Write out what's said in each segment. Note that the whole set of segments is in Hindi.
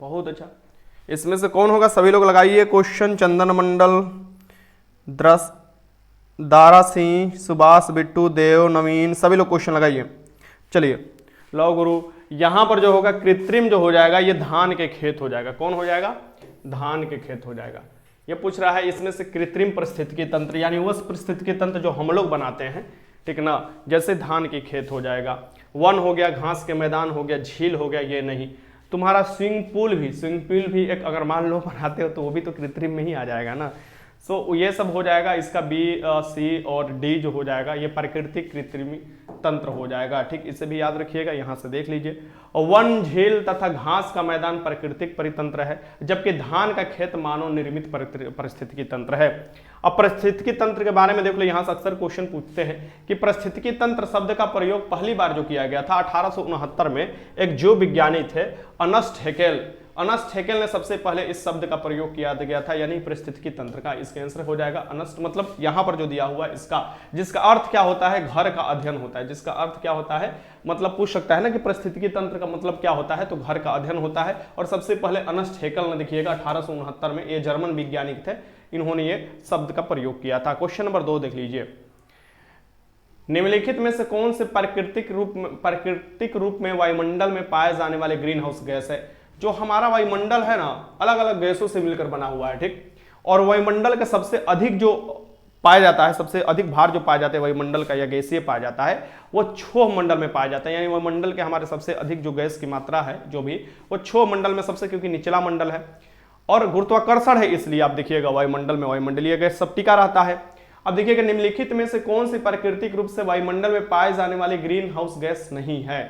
बहुत अच्छा। इसमें से कौन होगा, सभी लोग लगाइए क्वेश्चन। चंदन मंडल, दारा सिंह, सुभाष, बिट्टू, देव, नवीन, सभी लोग क्वेश्चन लगाइए। चलिए लो गुरु, यहां पर जो होगा कृत्रिम जो हो जाएगा ये धान के खेत हो जाएगा। कौन हो जाएगा, धान के खेत हो जाएगा। ये पूछ रहा है इसमें से कृत्रिम पारिस्थितिकी तंत्र, यानी वह पारिस्थितिकी तंत्र जो हम लोग बनाते हैं, ठीक ना, जैसे धान के खेत हो जाएगा, वन हो गया, घास के मैदान हो गया, झील हो गया, ये नहीं। तुम्हारा स्विमिंग पूल भी एक अगर मान लो बनाते हो तो वो भी तो कृत्रिम में ही आ जाएगा ना। सो ये सब हो जाएगा। इसका बी, सी और डी जो हो जाएगा ये प्राकृतिक कृत्रिम तंत्र हो जाएगा। ठीक, इसे भी याद रखिएगा, यहां से देख लीजिए। और वन, झील तथा घास का मैदान प्राकृतिक परितंत्र है, जबकि धान का खेत मानव निर्मित पारिस्थितिकी तंत्र है। अब पारिस्थितिकी तंत्र के बारे में देख लो, यहां से अक्सर क्वेश्चन पूछते हैं कि पारिस्थितिकी तंत्र शब्द का प्रयोग पहली बार जो किया गया था 1869 में एक जीव विज्ञानी थे अर्नस्ट हैकेल। अर्नस्ट हैकेल ने सबसे पहले इस शब्द का प्रयोग किया गया था, यानी पारिस्थितिकी तंत्र का। इसका आंसर हो जाएगा अर्नस्ट, मतलब यहां पर जो दिया हुआ है इसका, जिसका अर्थ क्या होता है, घर का अध्ययन होता है। जिसका अर्थ क्या होता है, मतलब पूछ सकता है ना कि पारिस्थितिकी तंत्र का मतलब क्या होता है, तो घर का अध्ययन होता है। और सबसे पहले अर्नस्ट हैकेल ने, देखिएगा 1869 में, ये जर्मन वैज्ञानिक थे, इन्होंने ये शब्द का प्रयोग किया था। क्वेश्चन नंबर 2 देख लीजिए। निम्नलिखित में से कौन से प्राकृतिक रूप में वायुमंडल में पाए जाने वाले ग्रीन हाउस गैस है। जो हमारा वायुमंडल है ना, अलग अलग गैसों से मिलकर बना हुआ है। ठीक, और वायुमंडल का सबसे अधिक जो पाया जाता है, सबसे अधिक भार जो पाया जाता है वायुमंडल का या गैसीय पाया जाता है, वो क्षोभ मंडल में पाया जाता है। यानी वायुमंडल के हमारे सबसे अधिक जो गैस की मात्रा है जो भी, वो क्षोभ मंडल में सबसे, क्योंकि निचला मंडल है और गुरुत्वाकर्षण है, इसलिए आप देखिएगा वायुमंडल में वायुमंडलीय गैस सब टिका रहता है। अब देखिएगा निम्नलिखित में से कौन सी प्राकृतिक रूप से वायुमंडल में पाए जाने वाली ग्रीन हाउस गैस नहीं है।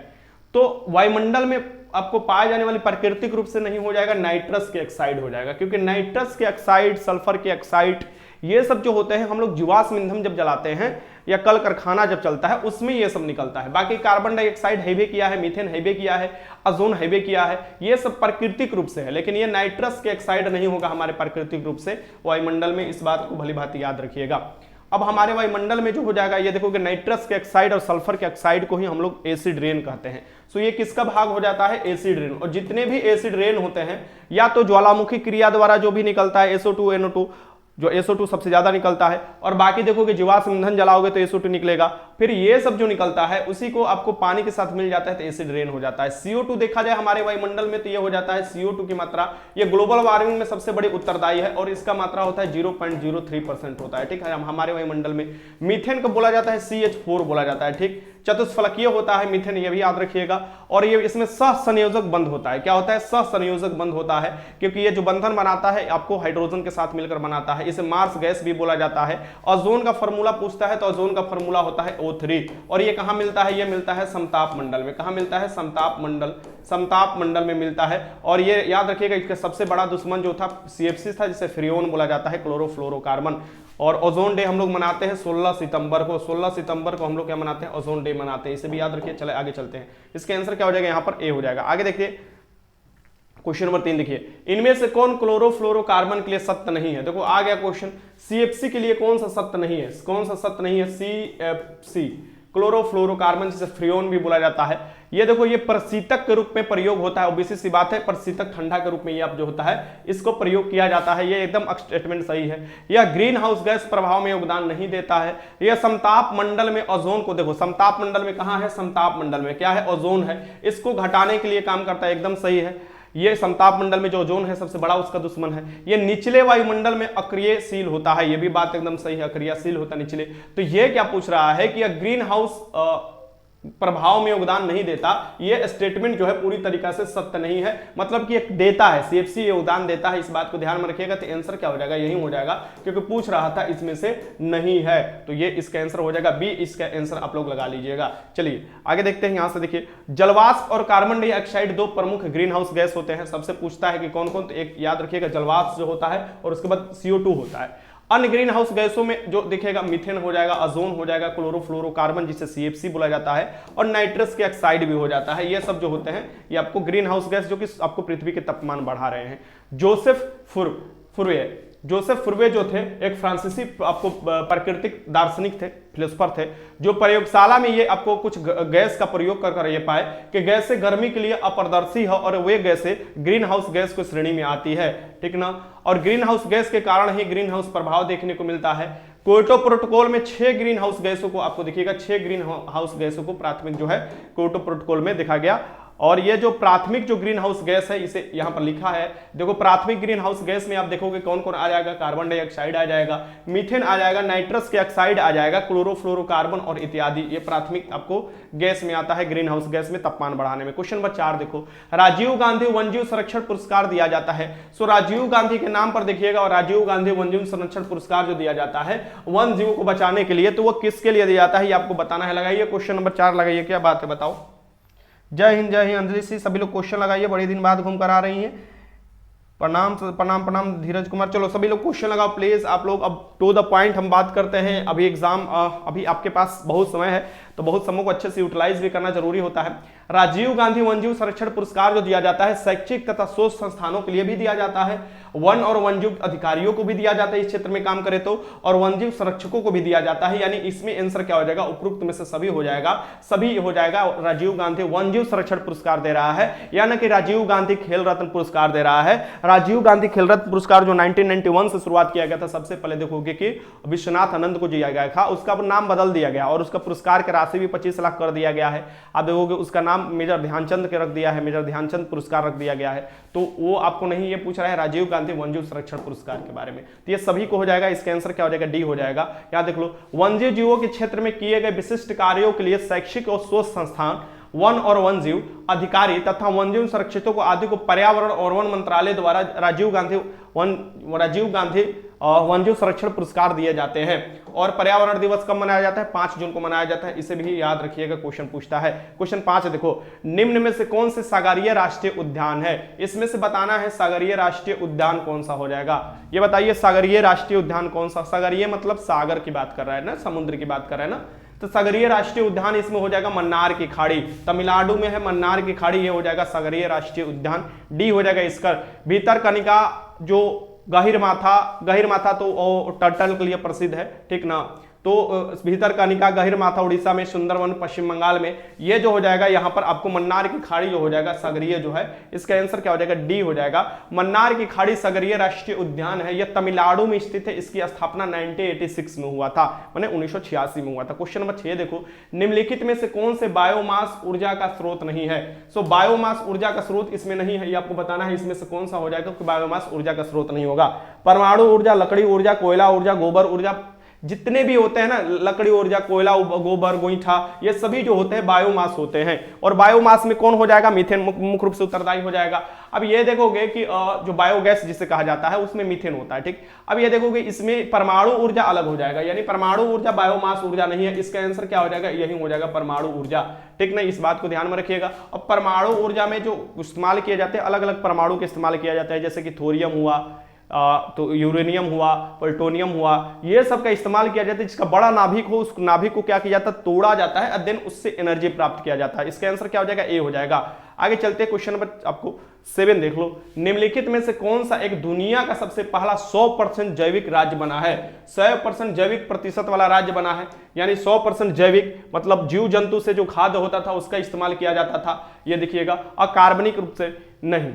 तो वायुमंडल में आपको पाए जाने वाली प्राकृतिक रूप से नहीं हो जाएगा, नाइट्रस के ऑक्साइड हो जाएगा, क्योंकि नाइट्रस के ऑक्साइड, सल्फर के ऑक्साइड, ये सब जो होते हैं, हम लोग जीवाश्म ईंधन जब जलाते हैं या कल कारखाना जब चलता है उसमें ये सब निकलता है। बाकी कार्बन डाइऑक्साइड हैवे किया है, मीथेन हैवे किया है, ओजोन हैवे किया है, ये सब प्राकृतिक रूप से है। लेकिन ये नाइट्रस के ऑक्साइड नहीं होगा हमारे प्राकृतिक रूप से वायुमंडल में, इस बात को भली भांति याद रखिएगा। अब हमारे वायुमंडल में जो हो जाएगा, ये देखो कि नाइट्रस के ऑक्साइड और सल्फर के ऑक्साइड को ही हम लोग एसिड रेन कहते हैं। सो ये किसका भाग हो जाता है, एसिड रेन। और जितने भी एसिड रेन होते हैं, या तो ज्वालामुखी क्रिया द्वारा जो भी निकलता है SO2 NO2, जो SO2 सबसे ज्यादा निकलता है, और बाकी देखोगे जीवाश्म ईंधन जलाओगे तो SO2 निकलेगा, फिर ये सब जो निकलता है उसी को आपको पानी के साथ मिल जाता है तो एसिड रेन हो जाता है। CO2 देखा जाए हमारे वायुमंडल में तो ये हो जाता है, CO2 की मात्रा ये ग्लोबल वार्मिंग में सबसे बड़ी उत्तरदायी है और इसका मात्रा होता है 0.03% होता है। ठीक है, हमारे वायुमंडल में मीथेन को बोला जाता है CH4 बोला जाता है। ठीक, चतुष्फलकीय होता है मीथेन, ये भी याद रखिएगा। और ये इसमें सहसंयोजक बंध होता है। क्या होता है, सहसंयोजक बंध होता है, क्योंकि ये जो बंधन बनाता है आपको हाइड्रोजन के साथ मिलकर बनाता है। इसे मार्स गैस भी बोला जाता है। ओजोन का फॉर्मूला पूछता है तो ओजोन का फॉर्मूला होता है O3। और ये कहां मिलता है, ये मिलता है समताप मंडल में। कहां मिलता है, समताप मंडल में मिलता है। और ये याद रखिएगा, इसका सबसे बड़ा दुश्मन जो था CFC था, जिसे फ्रियोन बोला जाता है, क्लोरोफ्लोरोकार्बन। और ओजोन डे हम लोग मनाते हैं 16 सितंबर को। 16 सितंबर को हम लोग क्या मनाते हैं, ओजोन डे मनाते हैं। इसे भी याद रखिए। चले आगे चलते हैं। इसका आंसर क्या हो जाएगा, यहाँ पर A हो जाएगा। आगे देखिए क्वेश्चन नंबर 3 देखिए, इनमें से कौन क्लोरोफ्लोरोकार्बन के लिए सत्य नहीं है। देखो आ गया क्वेश्चन, CFC के लिए कौन सा सत्य नहीं है, कौन सा सत्य नहीं है, CFC क्लोरोफ्लोरोकार्बन, जिसे फ्रियोन भी बोला जाता है। ये देखो ये प्रशीतक के रूप में प्रयोग होता है, ऑब्वियस सी बात है, प्रशीतक ठंडा के रूप में ये आप जो होता है इसको प्रयोग किया जाता है। ये एकदम स्टेटमेंट सही है। यह ग्रीन हाउस गैस प्रभाव में योगदान नहीं देता है। यह समताप मंडल में ओजोन को, देखो समताप मंडल में कहां है, समताप मंडल में क्या है, ओजोन है, इसको घटाने के लिए काम करता है, एकदम सही है। ये समताप मंडल में जो ओजोन है सबसे बड़ा उसका दुश्मन है। ये निचले वायुमंडल में अक्रियशील होता है, ये भी बात एकदम सही है, अक्रियाशील होता है निचले। तो ये क्या पूछ रहा है कि ग्रीन हाउस प्रभाव में योगदान नहीं देता, ये स्टेटमेंट जो है पूरी तरीका से सत्य नहीं है। मतलब कि एक देता है, CFC योगदान देता है, इस बात को ध्यान में रखिएगा। तो आंसर क्या हो जाएगा, यही हो जाएगा, क्योंकि पूछ रहा था इसमें से नहीं है, तो ये इसका आंसर हो जाएगा B। इसका आंसर आप लोग लगा लीजिएगा। चलिए आगे देखते हैं। यहां से देखिए, जलवाष्प और कार्बन डाइऑक्साइड 2 प्रमुख ग्रीन हाउस गैस होते हैं। सबसे पूछता है कि कौन कौन, तो एक याद रखिएगा जलवाष्प जो होता है और उसके बाद CO2 होता है। अन्य ग्रीन हाउस गैसों में जो दिखेगा, मीथेन हो जाएगा, ओजोन हो जाएगा, क्लोरोफ्लोरोकार्बन जिसे CFC बोला जाता है, और नाइट्रस के ऑक्साइड भी हो जाता है। ये सब जो होते हैं ये आपको ग्रीन हाउस गैस जो कि आपको पृथ्वी के तापमान बढ़ा रहे हैं। जोसेफ फुरवे जोसेफ फुर्वे जो थे एक फ्रांसीसी आपको प्राकृतिक दार्शनिक थे, फिलोसफर थे, जो प्रयोगशाला में ये आपको कुछ गैस का प्रयोग कर ये पाए कि गैसें गर्मी के लिए अपारदर्शी है और वे गैसें ग्रीन हाउस गैस की श्रेणी में आती है, ठीक ना। और ग्रीन हाउस गैस के कारण ही ग्रीन हाउस प्रभाव देखने को मिलता है। क्योटो प्रोटोकॉल में 6 ग्रीन हाउस गैसों को आपको देखिएगा, 6 ग्रीन हाउस गैसों को प्राथमिक जो है क्योटो प्रोटोकॉल में देखा गया। और ये जो प्राथमिक जो ग्रीन हाउस गैस है इसे यहां पर लिखा है, देखो प्राथमिक ग्रीन हाउस गैस में आप देखोगे कौन कौन आ जाएगा, कार्बन डाइऑक्साइड आ जाएगा, मीथेन आ जाएगा, नाइट्रस के ऑक्साइड आ जाएगा, क्लोरोफ्लोरोकार्बन और इत्यादि, ये प्राथमिक आपको गैस में आता है ग्रीन हाउस गैस में तापमान बढ़ाने में। क्वेश्चन नंबर 4 देखो, राजीव गांधी वन्यजीव संरक्षण पुरस्कार दिया जाता है। सो राजीव गांधी के नाम पर देखिएगा, और राजीव गांधी वन्यजीव संरक्षण पुरस्कार जो दिया जाता है वन जीवों को बचाने के लिए, तो वो किसके लिए दिया जाता है ये आपको बताना है। लगाइए क्वेश्चन नंबर 4 लगाइए, क्या बात है बताओ। जय हिंद अंजलि सी, सभी लोग क्वेश्चन लगाइए, बड़े दिन बाद घूम कर आ रही हैं। प्रणाम प्रणाम प्रणाम धीरज कुमार। चलो सभी लोग क्वेश्चन लगाओ प्लीज, आप लोग अब टू द पॉइंट हम बात करते हैं। अभी एग्जाम अभी आपके पास बहुत समय है, तो बहुत समय को अच्छे से यूटिलाइज भी करना जरूरी होता है। राजीव गांधी वन्यजीव संरक्षण पुरस्कार जो दिया जाता है शैक्षिक तथा शोध संस्थानों के लिए भी दिया जाता है, वन और वन्यजीव अधिकारियों को भी दिया जाता है इस क्षेत्र में काम करे तो, और वन्यजीव संरक्षकों को भी दिया जाता है। यानी इसमें आंसर क्या हो जाएगा, उपरोक्त में से सभी हो जाएगा, सभी हो जाएगा। राजीव गांधी वन्यजीव संरक्षण पुरस्कार दे रहा है, यानी कि राजीव गांधी खेल रत्न पुरस्कार दे रहा है। राजीव गांधी खेल रत्न पुरस्कार जो 1991 से शुरुआत किया गया था, सबसे पहले देखोगे कि विश्वनाथ आनंद को दिया गया था, उसका नाम बदल दिया गया और उसका पुरस्कार की राशि भी 25 लाख कर दिया गया है। आप देखोगे उसका नाम मेजर ध्यानचंद के रख दिया है, मेजर ध्यानचंद पुरस्कार रख दिया गया है। तो वो आपको नहीं ये पूछ रहा है राजीव गांधी वन्यजीव संरक्षण पुरस्कार के बारे में, तो ये सभी को हो जाएगा। इसका आंसर क्या हो जाएगा, डी हो जाएगा। यहाँ देख लो, वन्य जीवों के क्षेत्र में किए गए विशिष्ट कार्यों के लिए शैक्षिक और शोध संस्थान, वन और वन्यजीव अधिकारी तथा वन्यजीव संरक्षितों को आदि को पर्यावरण और वन मंत्रालय द्वारा राजीव गांधी वन्यजीव संरक्षण पुरस्कार दिए जाते हैं। और पर्यावरण दिवस कब मनाया जाता है, 5 जून को मनाया जाता है, इसे भी याद रखिएगा, क्वेश्चन पूछता है। क्वेश्चन 5 देखो, निम्न में से कौन से सागरीय राष्ट्रीय उद्यान है, इसमें से बताना है सागरीय राष्ट्रीय उद्यान कौन सा हो जाएगा। ये बताइए सागरीय राष्ट्रीय उद्यान कौन सा, सागरीय मतलब सागर की बात कर रहा है ना, समुद्र की बात कर रहा है ना, तो सागरीय राष्ट्रीय उद्यान इसमें हो जाएगा मन्नार की खाड़ी, तमिलनाडु में है मन्नार की खाड़ी, ये हो जाएगा सागरीय राष्ट्रीय उद्यान, डी हो जाएगा इसका। भीतरकनिका जो गहिर माथा तो टर्टल के लिए प्रसिद्ध है, ठीक ना, तो भीतरकनिका गहिर माथा उड़ीसा में, सुंदरवन पश्चिम बंगाल में, ये जो हो जाएगा यहाँ पर आपको मन्नार की खाड़ी जो हो जाएगा सागरीय जो है, इसका आंसर क्या हो जाएगा, डी हो जाएगा। मन्नार की खाड़ी सागरीय राष्ट्रीय उद्यान है, यह तमिलनाडु में स्थित है, इसकी स्थापना 1986 में हुआ था, माने 1986 में हुआ था। क्वेश्चन नंबर 6 देखो, निम्नलिखित में से कौन से बायोमास ऊर्जा का स्रोत नहीं है। सो बायोमास ऊर्जा का स्रोत इसमें नहीं है, ये आपको बताना है इसमें से कौन सा हो जाएगा कि बायोमास ऊर्जा का स्रोत नहीं होगा। परमाणु ऊर्जा, लकड़ी ऊर्जा, कोयला ऊर्जा, गोबर ऊर्जा, जितने भी होते हैं ना, लकड़ी ऊर्जा, कोयला, गोबर, गोईठा, ये सभी जो होते हैं बायोमास होते हैं। और बायोमास में कौन हो जाएगा, मीथेन मुख्य रूप से उत्तरदायी हो जाएगा। अब ये देखोगे कि जो बायोगैस जिसे कहा जाता है उसमें मीथेन होता है, ठीक। अब ये देखोगे इसमें परमाणु ऊर्जा अलग हो जाएगा, यानी परमाणु ऊर्जा बायोमास ऊर्जा नहीं है, इसका आंसर क्या हो जाएगा, यही हो जाएगा परमाणु ऊर्जा, ठीक ना, इस बात को ध्यान में रखिएगा। और परमाणु ऊर्जा में जो इस्तेमाल किए जाते हैं, अलग अलग परमाणु के इस्तेमाल किया जाता है, जैसे कि थोरियम हुआ, तो यूरेनियम हुआ, प्लूटोनियम हुआ, ये सब का इस्तेमाल किया जाता है। जिसका बड़ा नाभिक हो, उस नाभिक को क्या किया जाता है, तोड़ा जाता है, देन उससे एनर्जी प्राप्त किया जाता है। इसका आंसर क्या हो जाएगा, ए हो जाएगा। आगे चलते क्वेश्चन नंबर आपको 7 देख लो, निम्नलिखित में से कौन सा एक दुनिया का सबसे पहला 100% जैविक राज्य बना है। 100% जैविक प्रतिशत वाला राज्य बना है, यानी 100% जैविक मतलब जीव जंतु से जो खाद्य होता था उसका इस्तेमाल किया जाता था, ये देखिएगा, अकार्बनिक रूप से नहीं।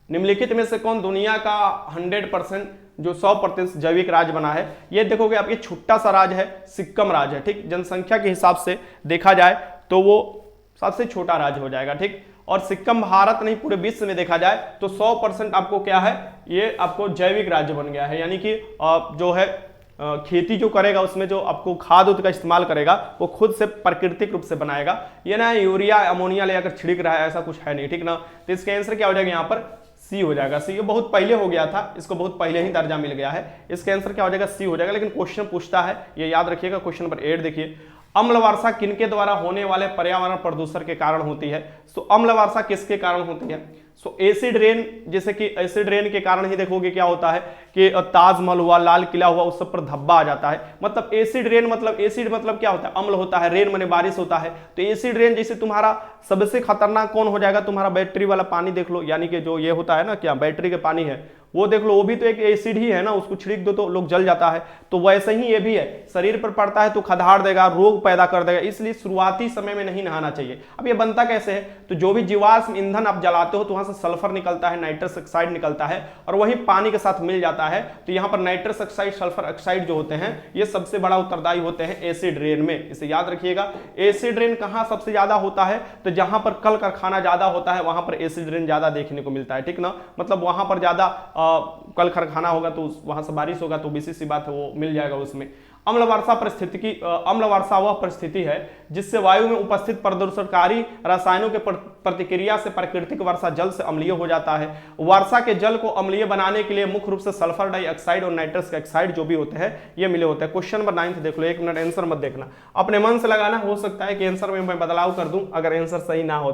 निम्नलिखित में से कौन दुनिया का 100% जो 100% जैविक राज्य बना है, ये देखोगे आप, ये छोटा सा राज्य है, सिक्किम राज्य है, ठीक। जनसंख्या के हिसाब से देखा जाए तो वो सबसे छोटा राज्य हो जाएगा, ठीक। और सिक्किम भारत नहीं पूरे विश्व में देखा जाए तो 100% आपको क्या है, ये आपको जैविक राज्य बन गया है। यानी कि जो है खेती जो करेगा उसमें जो आपको खाद उद का इस्तेमाल करेगा वो खुद से प्राकृतिक रूप से बनाएगा, ये ना यूरिया अमोनिया लेकर छिड़क रहा है, ऐसा कुछ है नहीं, ठीक ना। तो इसका आंसर क्या हो जाएगा, यहाँ पर सी हो जाएगा। सी, ये बहुत पहले हो गया था, इसको बहुत पहले ही दर्जा मिल गया है, इसका आंसर क्या हो जाएगा, सी हो जाएगा। लेकिन क्वेश्चन पूछता है, ये याद रखिएगा। क्वेश्चन नंबर 8 देखिए, अम्ल वर्षा किनके द्वारा होने वाले पर्यावरण प्रदूषण के कारण होती है। सो अम्ल वर्षा किसके कारण होती है, सो एसिड रेन, जैसे कि एसिड रेन के कारण ही देखोगे क्या होता है कि ताजमहल हुआ, लाल किला हुआ, उस सब पर धब्बा आ जाता है। मतलब एसिड रेन मतलब, एसिड मतलब क्या होता है, अम्ल होता है, रेन माने बारिश होता है। तो एसिड रेन जैसे तुम्हारा सबसे खतरनाक कौन हो जाएगा, तुम्हारा बैटरी वाला पानी देख लो, यानी कि जो ये होता है ना, क्या बैटरी के पानी है वो देख लो, वो भी तो एक एसिड ही है ना, उसको छिड़क दो तो लोग जल जाता है। तो वैसे ही ये भी है, शरीर पर पड़ता है तो खदहाड़ देगा, रोग पैदा कर देगा, इसलिए शुरुआती समय में नहीं नहाना चाहिए। अब ये बनता कैसे है, तो जो भी जीवाश्म ईंधन आप जलाते हो तो वहां से सल्फर निकलता है, नाइट्रस ऑक्साइड निकलता है, और वही पानी के साथ मिल जाता है। तो यहाँ पर नाइट्रस ऑक्साइड, सल्फर ऑक्साइड जो होते हैं, ये सबसे बड़ा उत्तरदायी होते हैं एसिड रेन में। इसे याद रखिएगा। एसिड रेन कहाँ सबसे ज्यादा होता है, तो जहां पर कल कारखाना ज्यादा होता है वहां पर एसिड रेन ज्यादा देखने को मिलता है, ठीक ना। मतलब वहां पर ज्यादा कल कारखाना होगा तो वहां से बारिश होगा, तो बीसी सी बात है वो मिल जाएगा उसमें। अम्ल वर्षा परिस्थिति की, अम्ल वर्षा वह परिस्थिति है जिससे वायु में उपस्थित प्रदूषणकारी रसायनों के प्रतिक्रिया से प्राकृतिक वर्षा जल से अम्लीय हो जाता है। वर्षा के जल को अम्लीय बनाने के लिए मुख्य रूप से सल्फर डाइऑक्साइड और नाइट्रस ऑक्साइड जो भी होते हैं ये मिले होते हैं। क्वेश्चन नंबर 9 देख लो, 1 मिनट आंसर मत देखना, अपने मन से लगाना। हो सकता है कि आंसर में मैं बदलाव कर दूं अगर आंसर सही ना हो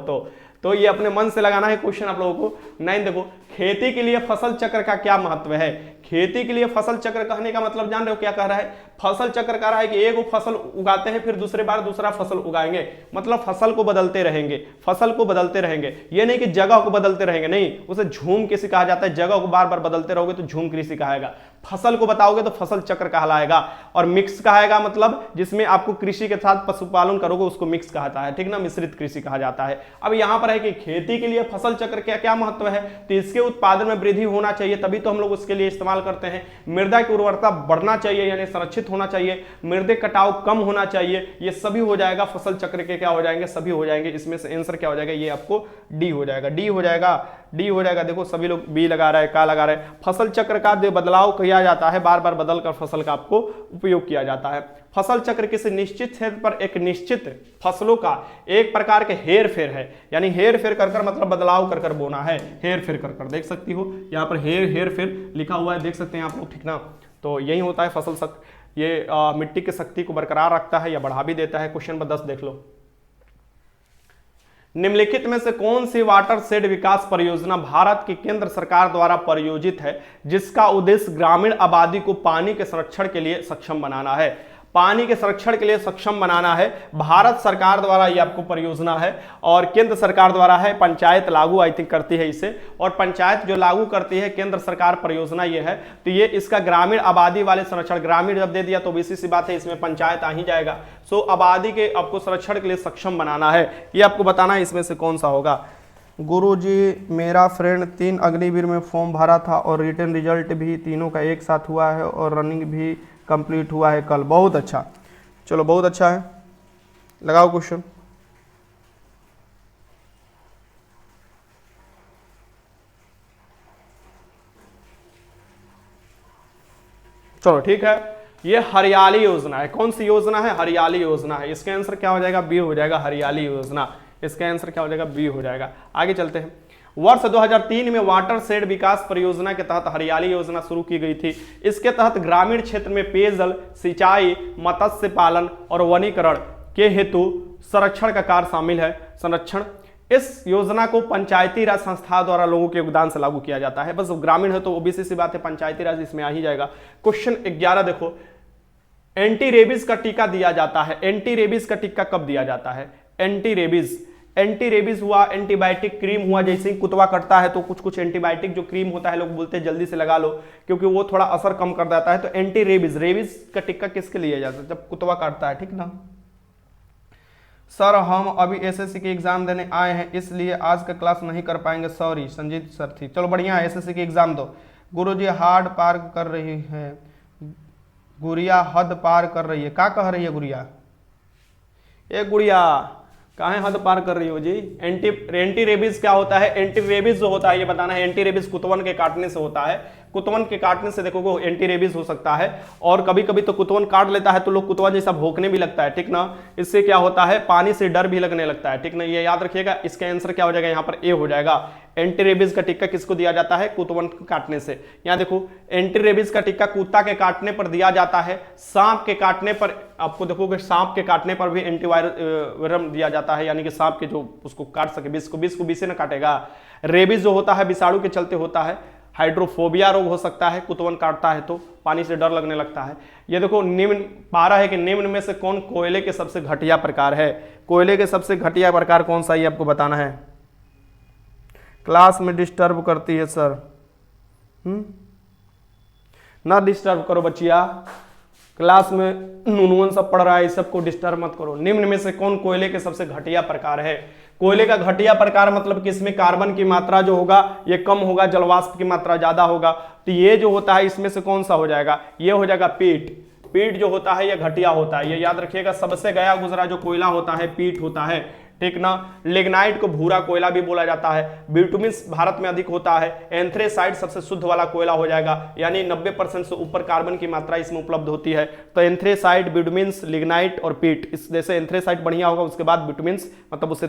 तो ये अपने मन से लगाना है क्वेश्चन आप लोगों को। 9 देखो, खेती के लिए फसल चक्र का क्या महत्व है। खेती के लिए फसल चक्र कहने का मतलब जान रहे हो क्या कह रहा है, फसल चक्र कह रहा है कि एक फसल उगाते हैं फिर दूसरे बार दूसरा फसल उगाएंगे, मतलब फसल को बदलते रहेंगे, फसल को बदलते रहेंगे। ये नहीं कि जगह को बदलते रहेंगे, नहीं, उसे झूम कृषि कहा जाता है। जगह को बार बार बदलते रहोगे तो झूम कृषि कहाएगा, फसल को बताओगे तो फसल चक्र कहलाएगा। और मिक्स कहाएगा मतलब जिसमें आपको कृषि के साथ पशुपालन करोगे उसको मिक्स कहता है, ठीक ना, मिश्रित कृषि कहा जाता है। अब यहां पर है कि खेती के लिए फसल चक्र क्या क्या महत्व है, तो इसके उत्पादन में वृद्धि होना चाहिए, तभी तो हम लोग उसके लिए इस्तेमाल करते हैं। मृदा की उर्वरता बढ़ना चाहिए यानी संरक्षित होना चाहिए, मृदा कटाव कम होना चाहिए, ये सभी हो जाएगा फसल चक्र के क्या हो जाएंगे, सभी हो जाएंगे। इसमें से आंसर क्या हो जाएगा, ये आपको डी हो जाएगा, डी हो जाएगा, डी हो जाएगा। देखो सभी लोग बी लगा रहे हैं, का लगा रहे हैं। फसल चक्र का जो बदलाव किया जाता है, बार बार बदल कर फसल का आपको उपयोग किया जाता है। फसल चक्र किसी निश्चित क्षेत्र पर एक निश्चित फसलों का एक प्रकार के हेर फेर है, यानी हेर फेर कर मतलब बदलाव कर बोना है, हेर फेर कर देख सकती हो यहाँ पर हेर फेर लिखा हुआ है, देख सकते हैं आप लोग, ठीक ना। तो यही होता है फसल चक्र, ये मिट्टी की शक्ति को बरकरार रखता है या बढ़ा भी देता है। क्वेश्चन नंबर 10 देख लो, निम्नलिखित में से कौन सी वाटर शेड विकास परियोजना भारत की केंद्र सरकार द्वारा प्रायोजित है जिसका उद्देश्य ग्रामीण आबादी को पानी के संरक्षण के लिए सक्षम बनाना है। पानी के संरक्षण के लिए सक्षम बनाना है, भारत सरकार द्वारा ये आपको परियोजना है और केंद्र सरकार द्वारा है। पंचायत लागू आई थिंक करती है इसे, और पंचायत जो लागू करती है, केंद्र सरकार परियोजना ये है। तो ये इसका ग्रामीण आबादी वाले संरक्षण, ग्रामीण जब दे दिया तो बीसी सी बात है इसमें पंचायत आ ही जाएगा। सो आबादी के आपको संरक्षण के लिए सक्षम बनाना है, ये आपको बताना है इसमें से कौन सा होगा। गुरुजी मेरा फ्रेंड 3 अग्निवीर में फॉर्म भरा था और रिटर्न रिजल्ट भी तीनों का एक साथ हुआ है और रनिंग भी कंप्लीट हुआ है कल। बहुत अच्छा, चलो बहुत अच्छा है, लगाओ क्वेश्चन। चलो ठीक है, ये हरियाली योजना है। कौन सी योजना है, हरियाली योजना है। इसका आंसर क्या हो जाएगा, बी हो जाएगा, हरियाली योजना। इसका आंसर क्या हो जाएगा, बी हो जाएगा। आगे चलते हैं। वर्ष 2003 में वाटर शेड विकास परियोजना के तहत हरियाली योजना शुरू की गई थी। इसके तहत ग्रामीण क्षेत्र में पेयजल, सिंचाई, मत्स्य पालन और वनीकरण के हेतु संरक्षण का कार्य शामिल है। संरक्षण, इस योजना को पंचायती राज संस्था द्वारा लोगों के योगदान से लागू किया जाता है। बस ग्रामीण है तो ओबीसी सी बात है, पंचायती राज इसमें आ ही जाएगा। क्वेश्चन 11 देखो, एंटी रेबीज का टीका दिया जाता है। एंटी रेबीज का टीका कब दिया जाता है, एंटी रेबीज, एंटी रेबीज हुआ, एंटीबायोटिक क्रीम हुआ। जैसे ही कुतवा कटता है तो कुछ एंटीबायोटिक जो क्रीम होता है लोग बोलते हैं जल्दी से लगा लो क्योंकि वो थोड़ा असर कम कर देता है। तो एंटी रेबीज, रेबीज का टीका किसके लिए जाता है, जब कुतवा काटता है, ठीक ना। सर हम अभी एसएससी के एग्जाम देने आए हैं इसलिए आज का क्लास नहीं कर पाएंगे, सॉरी। संजीत सर थी, चलो बढ़िया है, एसएससी के एग्जाम दो। गुरुजी हार्ड पार कर रही है, गुड़िया हद पार कर रही है। क्या कह रही है गुड़िया, ये गुड़िया कहाँ हद पार कर रही हो जी। एंटी रेबीज क्या होता है, एंटी रेबीज जो होता है ये बताना है। एंटी रेबीज कुतवन के काटने से होता है। कुतवन के काटने से देखो एंटी रेबीज हो सकता है, और कभी कभी तो कुतवन काट लेता है तो लोग कुतवा जैसा भौंकने भी लगता है, ठीक ना। इससे क्या होता है, पानी से डर भी लगने लगता है, ठीक ना। ये याद रखिएगा, इसका आंसर क्या हो जाएगा यहाँ पर, ए हो जाएगा। एंटी रेबीज का टीका किसको दिया जाता है, कुतवन काटने से। यहाँ देखो एंटी रेबीज का टीका कुत्ता के काटने पर दिया जाता है, सांप के काटने पर, आपको देखोगे सांप के काटने पर भी एंटीवायरम दिया जाता है, यानी कि सांप के जो उसको काट सके, विष को विष से न काटेगा। रेबीज जो होता है विषाणु के चलते होता है। हाइड्रोफोबिया रोग हो सकता है, कुतवन काटता है तो पानी से डर लगने लगता है। ये देखो निम्न पारा है कि निम्न में से कौन कोयले के सबसे घटिया प्रकार है। कोयले के सबसे घटिया प्रकार कौन सा, ये आपको बताना है। क्लास में डिस्टर्ब करती है सर, ना डिस्टर्ब करो बच्चिया, क्लास में नूनवन सब पढ़ रहा है, इस सबको डिस्टर्ब मत करो। निम्न में से कौन कोयले के सबसे घटिया प्रकार है। कोयले का घटिया प्रकार मतलब कि इसमें कार्बन की मात्रा जो होगा ये कम होगा, जलवाष्प की मात्रा ज्यादा होगा। तो ये जो होता है इसमें से कौन सा हो जाएगा, ये हो जाएगा पीट। पीट जो होता है ये घटिया होता है, ये याद रखिएगा। सबसे गया गुजरा जो कोयला होता है पीट होता है, ठीक ना। लिग्नाइट को भूरा कोयला भी बोला जाता है। बिटुमिन्स भारत में अधिक होता है। एंथ्रेसाइट सबसे शुद्ध वाला कोयला हो जाएगा, यानी 90% से ऊपर कार्बन की मात्रा इसमें उपलब्ध होती है। तो एंथ्रेसाइट, बिटुमिन्स, लिग्नाइट और पीट, इस जैसे एंथ्रेसाइट बढ़िया होगा, उसके बाद बिटुमिन्स मतलब उससे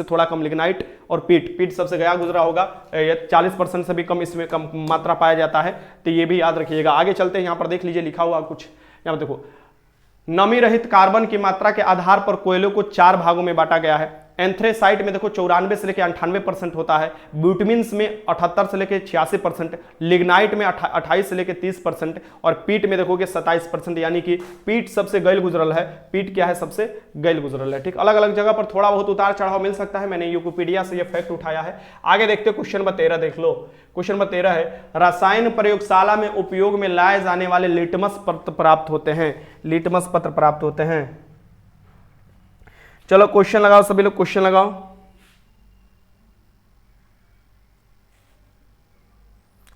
थोड़ा कम लिग्नाइट और पीट सबसे गया गुजरा होगा। 40% से भी कम इसमें कम मात्रा पाया जाता है, तो ये भी याद रखिएगा। आगे चलते हैं, यहाँ पर देख लीजिए लिखा हुआ कुछ, यहाँ पर देखो नमी रहित कार्बन की मात्रा के आधार पर कोयलों को 4 भागों में बांटा गया है। एंथ्रेसाइट में देखो 94 से लेकर 98% होता है। ब्यूटमिन्स में 78 से लेकर 86%, लिग्नाइट में 28 से लेकर 30% और पीट में देखोगे 27%, यानी कि पीट सबसे गैल गुजरल है। पीट क्या है, सबसे गैल गुजरल है, ठीक। अलग अलग जगह पर थोड़ा बहुत उतार चढ़ाव मिल सकता है, मैंने विकिपीडिया से यह फैक्ट उठाया है। आगे देखते हो क्वेश्चन नंबर 13 देख लो। क्वेश्चन नंबर 13 है, रसायन प्रयोगशाला में उपयोग में लाए जाने वाले लिटमस पत्र प्राप्त होते हैं। लिटमस पत्र प्राप्त होते हैं। चलो क्वेश्चन लगाओ सभी लोग, क्वेश्चन लगाओ।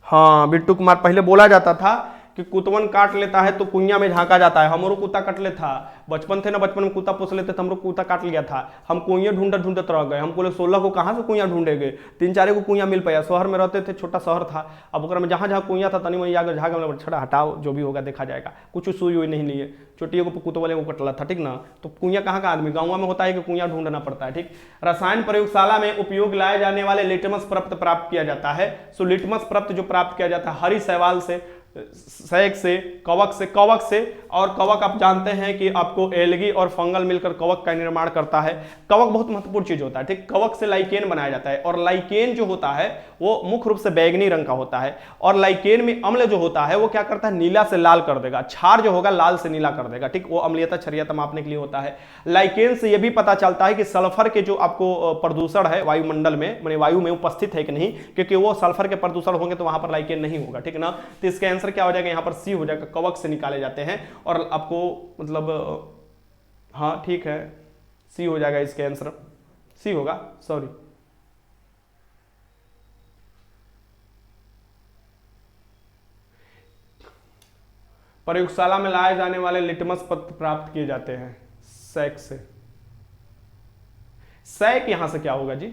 हाँ बिट्टू कुमार, पहले बोला जाता था कि कुतवन काट लेता है तो कुइया में झांका जाता है। हमरो कुत्ता कट ले था, बचपन थे ना, बचपन में कुत्ता पोस लेते थे, हमरो कुत्ता काट लिया था। हम कुइया ढूंढत रह गए। हम बोले 16 को कहाँ से कुइया ढूंढेंगे, 3-4 को कुइया मिल पाया। शहर में रहते थे, छोटा शहर था, अब ओकरा में जहाँ जहाँ कुइया था तनी वहीं आगे झाग छड़ा हटाओ, जो भी होगा देखा जाएगा। कुछ सुई हुई नहीं लिए, छोटी को कुतवले को कटला था, ठीक ना। तो कुइया कहाँ का आदमी, गाँव में होता है कि कुइया ढूंढना पड़ता है, ठीक। रसायन प्रयोगशाला में उपयोग लाए जाने वाले लिटमस पत्र प्राप्त किया जाता है। सो लिटमस पत्र जो प्राप्त किया जाता है हरी शैवाल से, सैक से, कवक से, और कवक आप जानते हैं कि आपको एल्गी और फंगल मिलकर कवक का निर्माण करता है। कवक बहुत महत्वपूर्ण चीज होता है, ठीक। कवक से लाइकेन बनाया जाता है, और लाइकेन जो होता है वो मुख्य रूप से बैगनी रंग का होता है। और लाइकेन में अम्ल जो होता है वो क्या करता है, नीला से लाल कर देगा। क्षार जो होगा लाल से नीला कर देगा, ठीक। वो अम्लीयता क्षारीयता मापने के लिए होता है। लाइकेन से यह भी पता चलता है कि सल्फर के जो आपको प्रदूषण है वायुमंडल में, माने वायु में उपस्थित है कि नहीं, क्योंकि वो सल्फर के प्रदूषण होंगे तो वहां पर लाइकेन नहीं होगा, ठीक ना। तो इसका आंसर क्या हो जाएगा, यहाँ पर सी हो जाएगा, कवक से निकाले जाते हैं। और आपको मतलब हाँ ठीक है, सी हो जाएगा, इसका आंसर सी होगा, सॉरी। प्रयोगशाला में लाए जाने वाले लिटमस पत्र प्राप्त किए जाते हैं सैक से। सैक यहां से क्या होगा जी,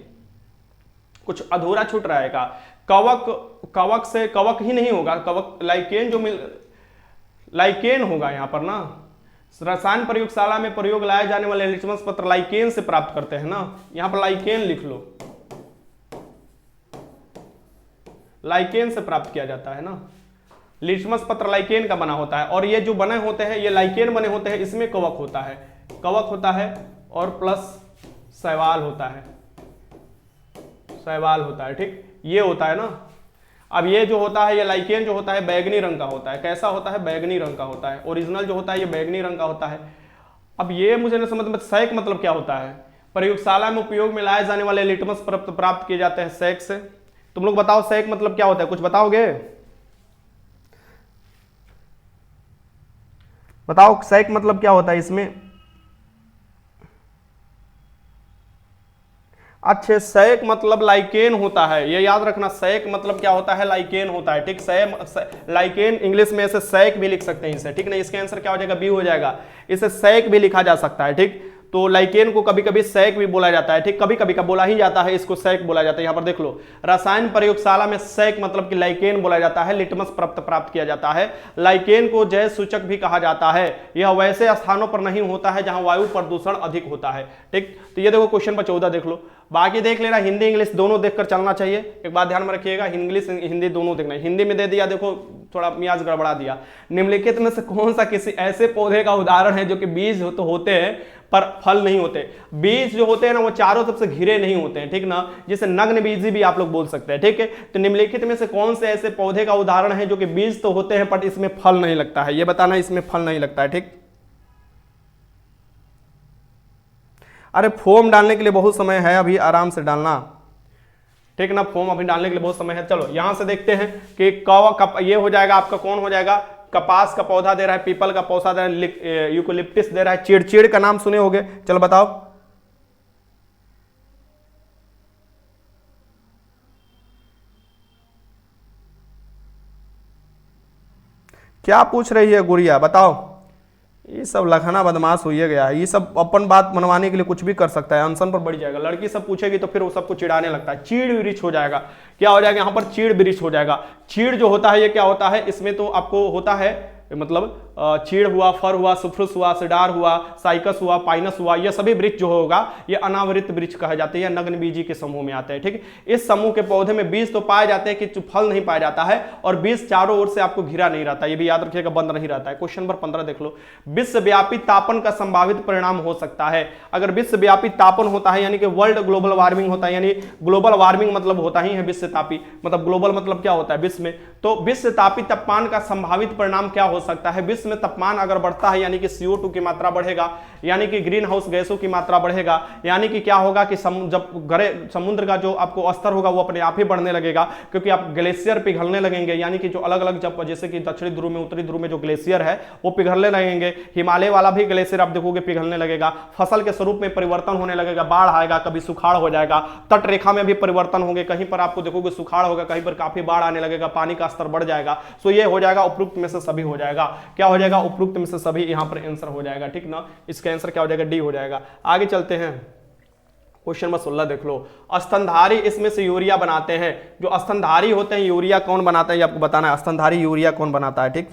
कुछ अधूरा छूट रहेगा। कवक से कवक ही नहीं होगा, कवक लाइकेन जो लाइकेन होगा यहां पर ना। रसायन प्रयोगशाला में प्रयोग लाए जाने वाले लिटमस पत्र लाइकेन से प्राप्त करते हैं ना। यहां पर लाइकेन लिख लो, लाइकेन से प्राप्त किया जाता है ना। लिटमस पत्र लाइकेन का बना होता है, और ये जो बने होते हैं ये लाइकेन बने होते हैं, इसमें कवक होता है और प्लस शैवाल होता है, ठीक। ये होता है ना। अब ये जो होता है, ये लाइकेन जो होता है बैगनी रंग का होता है। कैसा होता है, बैगनी रंग का होता है। ओरिजिनल जो होता है ये बैगनी रंग का होता है। अब ये मुझे नहीं समझ में, सैक मतलब क्या होता है। प्रयोगशाला में उपयोग में लाए जाने वाले लिटमस पत्र प्राप्त किए जाते हैं सैक से। तुम लोग बताओ सैक मतलब क्या होता है, कुछ बताओगे, बताओ सैक मतलब क्या होता है इसमें। अच्छे, सैक मतलब लाइकेन होता है, ये याद रखना। सैक मतलब क्या होता है, लाइकेन होता है, ठीक। लाइकेन इंग्लिश में इसे सैक भी लिख सकते हैं इसे, ठीक ना। इसका आंसर क्या हो जाएगा, बी हो जाएगा। इसे सैक भी लिखा जा सकता है, ठीक। तो लाइकेन को कभी कभी सैक भी बोला जाता है, ठीक, कभी कभी का बोला ही जाता है, इसको सैक बोला जाता है। यहाँ पर देख लो, रसायन प्रयोगशाला में सैक मतलब कि लाइकेन बोला जाता है, लिटमस प्राप्त किया जाता है। लाइकेन को जैव सूचक भी कहा जाता है। यह वैसे स्थानों पर नहीं होता है जहां वायु प्रदूषण अधिक होता है, ठीक। तो ये देखो क्वेश्चन पर 14 देख लो, बाकी देख लेना, हिंदी इंग्लिश दोनों देखकर चलना चाहिए। एक बात ध्यान में रखिएगा, इंग्लिश हिंदी दोनों देखना है। हिंदी में दे दिया, देखो थोड़ा मियाज गड़बड़ा दिया, निम्नलिखित में से कौन सा किसी ऐसे पौधे का उदाहरण है जो कि बीज तो होते हैं पर फल नहीं होते। बीज जो होते हैं ना वो चारों तरफ से घिरे नहीं होते हैं, ठीक ना, जिसे नग्न बीजी भी आप लोग बोल सकते हैं, ठीक है। तो निम्नलिखित में से कौन से ऐसे पौधे का उदाहरण है जो कि बीज तो होते हैं पर इसमें फल नहीं लगता है, ये बताना, इसमें फल नहीं लगता है, ठीक। अरे फोम डालने के लिए बहुत समय है, अभी आराम से डालना, ठीक ना, फोम अभी डालने के लिए बहुत समय है। चलो यहां से देखते हैं कि ये हो जाएगा आपका, कौन हो जाएगा, कपास का पौधा दे रहा है, पीपल का पौधा दे रहा है, यूकेलिप्टिस दे रहा है, चिड़चिड़ का नाम सुने होंगे, चलो बताओ। क्या पूछ रही है गुड़िया, बताओ। ये सब लखना बदमाश हुई गया है, ये सब अपन बात मनवाने के लिए कुछ भी कर सकता है, अनशन पर बढ़ जाएगा। लड़की सब पूछेगी तो फिर वो सबको चिढ़ाने लगता है, चीड़ वृक्ष हो जाएगा। क्या हो जाएगा यहाँ पर, चीड़ वृक्ष हो जाएगा। चीड़ जो होता है ये क्या होता है, इसमें तो आपको होता है मतलब चीड़ हुआ, फर हुआ, सुफ्रुस हुआ, सिडार हुआ, साइकस हुआ, पाइनस हुआ, ये सभी वृक्ष जो होगा ये अनावृत वृक्ष कहे जाते हैं, नग्न बीजी के समूह में आते हैं, ठीक। इस समूह के पौधे में बीज तो पाए जाते हैं कि फल नहीं पाया जाता है, और बीज चारों ओर से आपको घिरा नहीं रहता, ये भी याद रखिएगा, बंद नहीं रहता है। क्वेश्चन नंबर 15 देख लो, विश्वव्यापी तापन का संभावित परिणाम हो सकता है। अगर विश्वव्यापी तापन होता है यानी कि वर्ल्ड ग्लोबल वार्मिंग होता है, यानी ग्लोबल वार्मिंग मतलब होता ही है विश्वतापी, मतलब ग्लोबल मतलब क्या होता है विश्व में, तो विश्वतापी तापमान का संभावित परिणाम क्या हो सकता है। विश्व में तापमान अगर बढ़ता है यानी कि CO2 की मात्रा बढ़ेगा, यानी कि ग्रीन हाउस गैसों की मात्रा बढ़ेगा, यानी कि क्या होगा कि जब समुद्र का जो आपको स्तर होगा वो अपने आप ही बढ़ने लगेगा, क्योंकि आप ग्लेशियर पिघलने लगेंगे, यानी कि जो अलग अलग, जब जैसे कि दक्षिणी ध्रुव में, उत्तरी ध्रुव में जो ग्लेशियर है वो पिघलने लगेंगे, हिमालय वाला भी ग्लेशियर आप देखोगे पिघलने लगेगा, फसल के स्वरूप में परिवर्तन होने लगेगा, बाढ़ आएगा, कभी सुखाड़ हो जाएगा, तट रेखा में भी परिवर्तन होंगे, कहीं पर आपको देखोगे सुखाड़ होगा, कहीं पर काफी बाढ़ आने लगेगा, पानी का स्तर बढ़ जाएगा। सो ये हो जाएगा, उपरोक्त में से सभी हो जाएगा। क्या हो जाएगा, उपरोक्त में से सभी, यहां पर आंसर हो जाएगा, ठीक ना। इसका आंसर क्या हो जाएगा, डी हो जाएगा। आगे चलते हैं, क्वेश्चन नंबर 16 देख लो, स्तनधारी इसमें से यूरिया बनाते हैं। जो स्तनधारी होते हैं यूरिया कौन बनाता है ये आपको बताना है, स्तनधारी यूरिया कौन बनाता है, ठीक।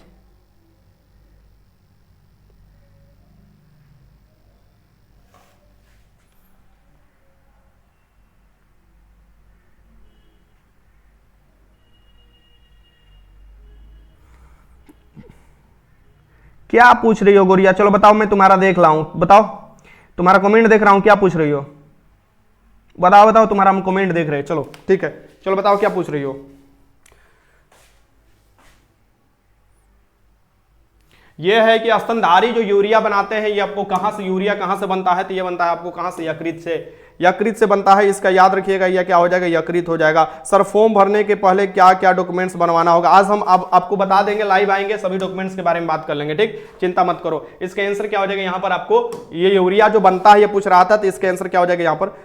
क्या पूछ रही हो गुड़िया, चलो बताओ, मैं तुम्हारा देख रहा हूं, बताओ, तुम्हारा कमेंट देख रहा हूं, क्या पूछ रही हो, बताओ बताओ, तुम्हारा हम कमेंट देख रहे हैं, चलो ठीक है, चलो बताओ क्या पूछ रही हो। ये है कि स्तनधारी जो यूरिया बनाते हैं ये आपको कहां से, यूरिया कहां से बनता है, तो ये बनता है आपको कहां से, यकृत से, यकृत से बनता है। इसका याद रखिएगा, यह क्या हो जाएगा, यकृत हो जाएगा। सर फॉर्म भरने के पहले क्या क्या डॉक्यूमेंट्स बनवाना होगा, आज हम आपको बता देंगे, लाइव आएंगे, सभी डॉक्यूमेंट्स के बारे में बात कर लेंगे, ठीक, चिंता मत करो। इसका आंसर क्या हो जाएगा यहां पर, आपको ये यूरिया जो बनता है ये पूछ रहा था, तो इसका आंसर क्या हो जाएगा यहां पर,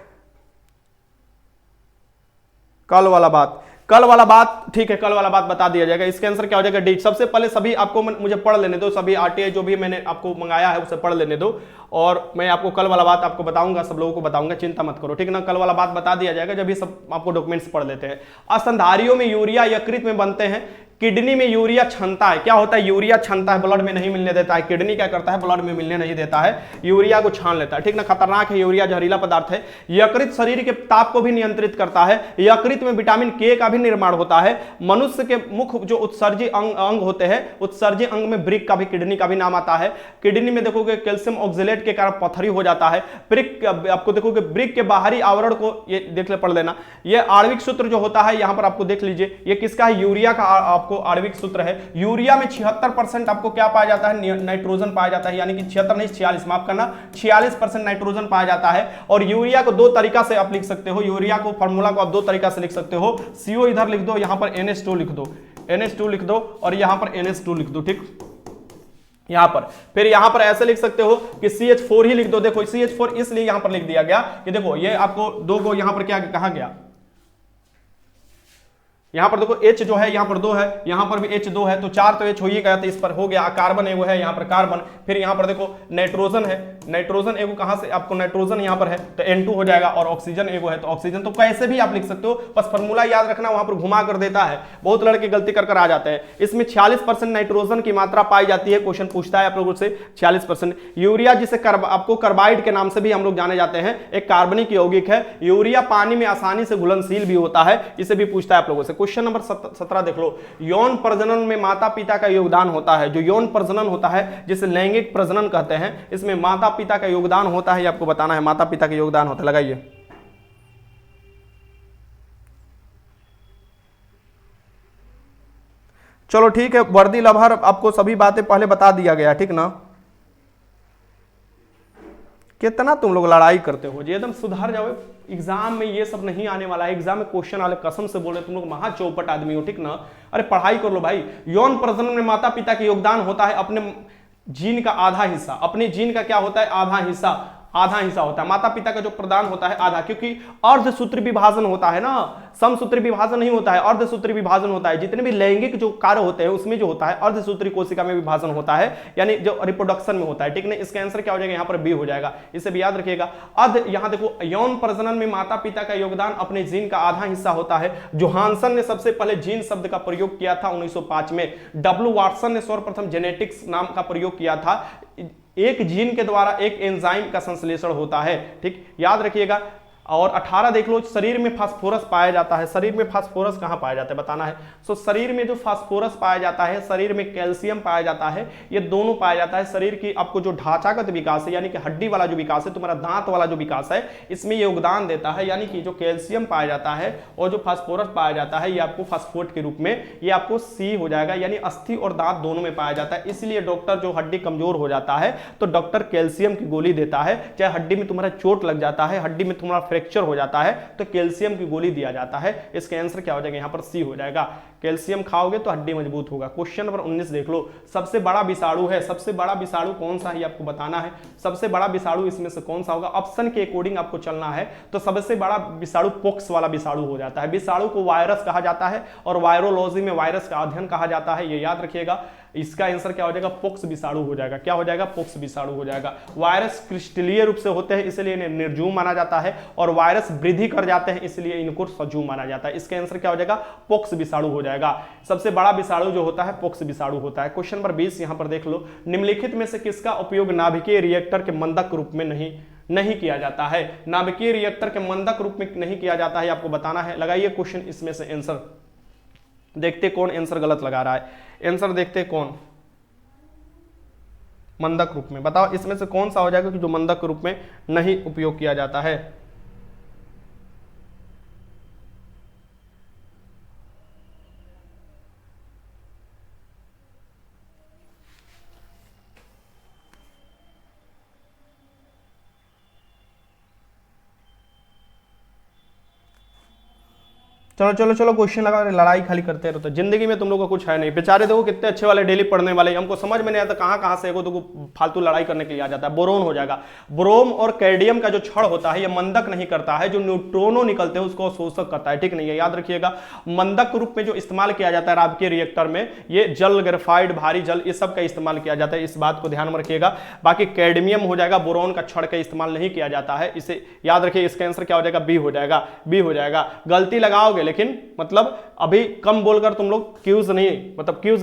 कल वाला बात, कल वाला बात, ठीक है, कल वाला बात बता दिया जाएगा। इसका आंसर क्या हो जाएगा, डी। सबसे पहले सभी आपको मुझे पढ़ लेने दो, सभी आरटीआई जो भी मैंने आपको मंगाया है उसे पढ़ लेने दो, और मैं आपको कल वाला बात आपको बताऊंगा, सब लोगों को बताऊंगा, चिंता मत करो, ठीक ना। कल वाला बात बता दिया जाएगा जब ये सब आपको डॉक्यूमेंट्स पढ़ लेते हैं। स्तनधारियों में यूरिया यकृत में बनते हैं, किडनी में यूरिया क्षमता है, क्या होता है, यूरिया क्षमता है, ब्लड में नहीं मिलने देता है। किडनी क्या करता है, ब्लड में मिलने नहीं देता है, यूरिया को छान लेता है, ठीक ना, खतरनाक है यूरिया, जहरीला पदार्थ है। यकृत शरीर के ताप को भी नियंत्रित करता है, यकृत में विटामिन के का भी निर्माण होता है। मनुष्य के मुख्य जो उत्सर्जी अंग होते हैं, उत्सर्जी अंग में ब्रिक का भी, किडनी का भी नाम आता है। किडनी में देखोगे कैल्शियम ऑक्सलेट के कारण पथरी हो जाता है। ब्रिक आपको देखोगे, ब्रिक के बाहरी आवरण को ये देख ले, पढ़ लेना, ये आणविक सूत्र जो होता है यहां पर आपको देख लीजिए, ये किसका है, यूरिया का आपको आणविक सूत्र है। यूरिया में 76% आपको क्या पाया जाता है, नाइट्रोजन पाया जाता है, यानी कि 76 नहीं 46, माफ करना, 46% नाइट्रोजन पाया जाता है। और यूरिया को दो तरीका से आप लिख सकते हो, यूरिया को फॉर्मूला को आप दो तरीका से लिख सकते हो, CO इधर लिख दो, यहां पर NH2 लिख दो, NH2 लिख दो, और यहां पर NH2 लिख दो, ठीक, यहां पर। फिर यहां पर ऐसे लिख सकते हो कि CH4 ही लिख दो। देखो CH4 इसलिए यहां पर लिख दिया गया कि देखो ये आपको दो को यहां पर क्या कहा गया, यहाँ पर देखो H जो है यहाँ पर 2 है, यहाँ पर भी H2 है, तो 4 तो H हो ही गया, तो इस पर हो गया। कार्बन एगो है यहाँ पर कार्बन, फिर यहाँ पर देखो नाइट्रोजन है, नाइट्रोजन एगो कहाँ से आपको नाइट्रोजन यहाँ पर है तो N2 हो जाएगा, और ऑक्सीजन एगो है तो ऑक्सीजन। तो कैसे भी आप लिख सकते हो, बस फॉर्मूला याद रखना, वहां पर घुमा कर देता है, बहुत लड़के गलती कर आ जाते हैं। इसमें 46% नाइट्रोजन की मात्रा पाई जाती है, क्वेश्चन पूछता है आप लोगों से 46%। यूरिया जिसे आपको कार्बाइड के नाम से भी हम लोग जाने जाते हैं, एक कार्बनिक यौगिक है। यूरिया पानी में आसानी से घुलनशील भी होता है, इसे भी पूछता है आप लोगों से। क्वेश्चन नंबर 17 देख लो, यौन प्रजनन में माता पिता का योगदान होता है। जो यौन प्रजनन होता है जिसे लैंगिक प्रजनन कहते हैं, इसमें माता पिता का योगदान होता है, आपको बताना है माता पिता का योगदान होता है। लगाइए, चलो ठीक है। वर्दी लभार आपको सभी बातें पहले बता दिया गया, ठीक ना। कितना तुम लोग लड़ाई करते हो जी, एकदम सुधार जाओ। एग्जाम में ये सब नहीं आने वाला है, एग्जाम में क्वेश्चन वाले कसम से बोल रहे तुम लोग महा चौपट आदमी हो, ठीक ना। अरे पढ़ाई कर लो भाई। यौन प्रजनन में माता पिता का योगदान होता है, अपने जीन का आधा हिस्सा, अपने जीन का क्या होता है आधा हिस्सा, आधा हिस्सा होता है। माता पिता का जो प्रदान होता है आधा, क्योंकि अर्धसूत्री विभाजन होता है ना, समसूत्री विभाजन नहीं होता है, अर्धसूत्री विभाजन होता है। जितने भी लैंगिक जो कार्य होते हैं उसमें जो होता है अर्धसूत्री कोशिका में विभाजन होता है, यानी जो रिप्रोडक्शन में होता है, ठीक ना। इसका आंसर क्या हो जाएगा, यहाँ पर बी हो जाएगा, इसे भी याद रखिएगा। यहाँ देखो, यौन प्रजनन में माता पिता का योगदान अपने जीन का आधा हिस्सा होता है। जोहानसन ने सबसे पहले जीन शब्द का प्रयोग किया था 1905 में। डब्ल्यू वाटसन ने सर्वप्रथम जेनेटिक्स नाम का प्रयोग किया था। एक जीन के द्वारा एक एंजाइम का संश्लेषण होता है, ठीक, याद रखिएगा। और 18 देख लो, शरीर में फास्फोरस पाया जाता है। शरीर में फास्फोरस कहाँ पाया जाता है बताना है। सो शरीर में जो फास्फोरस पाया जाता है, शरीर में कैल्शियम पाया जाता है, ये दोनों पाया जाता है। शरीर की आपको जो ढांचागत विकास है, यानी कि हड्डी वाला जो विकास है, तुम्हारा दांत वाला जो विकास है, इसमें योगदान देता है। यानी कि जो कैल्शियम पाया जाता है और जो फास्फोरस पाया जाता है, ये आपको फास्फोट के रूप में, ये आपको सी हो जाएगा, यानी अस्थि और दांत दोनों में पाया जाता है। इसलिए डॉक्टर जो हड्डी कमजोर हो जाता है तो डॉक्टर कैल्शियम की गोली देता है। चाहे हड्डी में तुम्हारा चोट लग जाता है, हड्डी में तुम्हारा फ्रैक्चर हो जाता है, तो कैल्शियम की गोली दिया जाता है। इसका आंसर क्या हो जाएगा, यहां पर सी हो जाएगा। कैल्शियम खाओगे तो हड्डी मजबूत होगा। क्वेश्चन नंबर 19 देख लो, सबसे बड़ा विषाणु है, सबसे बड़ा विषाणु कौन सा है आपको बताना है। सबसे बड़ा विषाणु इसमें से कौन सा होगा, ऑप्शन के अकॉर्डिंग आपको चलना है। तो सबसे बड़ा विषाणु पोक्स वाला विषाणु हो जाता है। विषाणु को वायरस कहा जाता है और वायरोलॉजी में वायरस का अध्ययन कहा जाता है, ये याद रखिएगा। इसका आंसर क्या हो जाएगा, पोक्स विषाणु हो जाएगा। क्या हो जाएगा, पोक्स विषाणु हो जाएगा। वायरस क्रिस्टलीय रूप से होते हैं, इसलिए इन्हें निर्जीव माना जाता है, और वायरस वृद्धि कर जाते हैं, इसलिए इनको सजीव माना जाता है। इसका आंसर क्या हो जाएगा, पोक्स विषाणु हो जाएगा। सबसे बड़ा विषाणु जो होता है पोक्स विषाणु होता है। क्वेश्चन नंबर 20 यहां पर देख लो, निम्नलिखित में से किसका उपयोग नाभिकीय रिएक्टर के मंदक रूप में नहीं किया जाता है। नाभिकीय रिएक्टर के मंदक रूप में नहीं किया जाता है, आपको बताना है। लगाइए क्वेश्चन, इसमें से आंसर देखते कौन आंसर गलत लगा रहा है। आंसर देखते कौन, मंदक रूप में बताओ, इसमें से कौन सा हो जाएगा कि जो मंदक रूप में नहीं उपयोग किया जाता है। चलो चलो चलो, क्वेश्चन लगा, लड़ाई खाली करते रहते। जिंदगी में तुम लोगों का कुछ है नहीं। बेचारे देखो कितने अच्छे वाले डेली पढ़ने वाले, हमको समझ में नहीं आता कहाँ से एगो तो फालतू लड़ाई करने के लिए आ जाता है। बोरोन हो जाएगा। ब्रोम और कैडियम का जो छड़ होता है, ये मंदक नहीं करता है, जो न्यूट्रॉनो निकलते हैं उसको शोषक करता है, ठीक नहीं है, याद रखिएगा। मंदक रूप में जो इस्तेमाल किया जाता है नाभिकीय रिएक्टर में, ये जल, ग्रेफाइट, भारी जल, इस सब का इस्तेमाल किया जाता है, इस बात को ध्यान में रखिएगा। बाकी कैडमियम हो जाएगा, बोरोन का छड़ का इस्तेमाल नहीं किया जाता है, इसे याद रखिए। इसका आंसर क्या हो जाएगा, बी हो जाएगा, बी हो जाएगा। गलती लगाओगे लेकिन मतलब अभी कम बोलकर तुम लोग क्यूज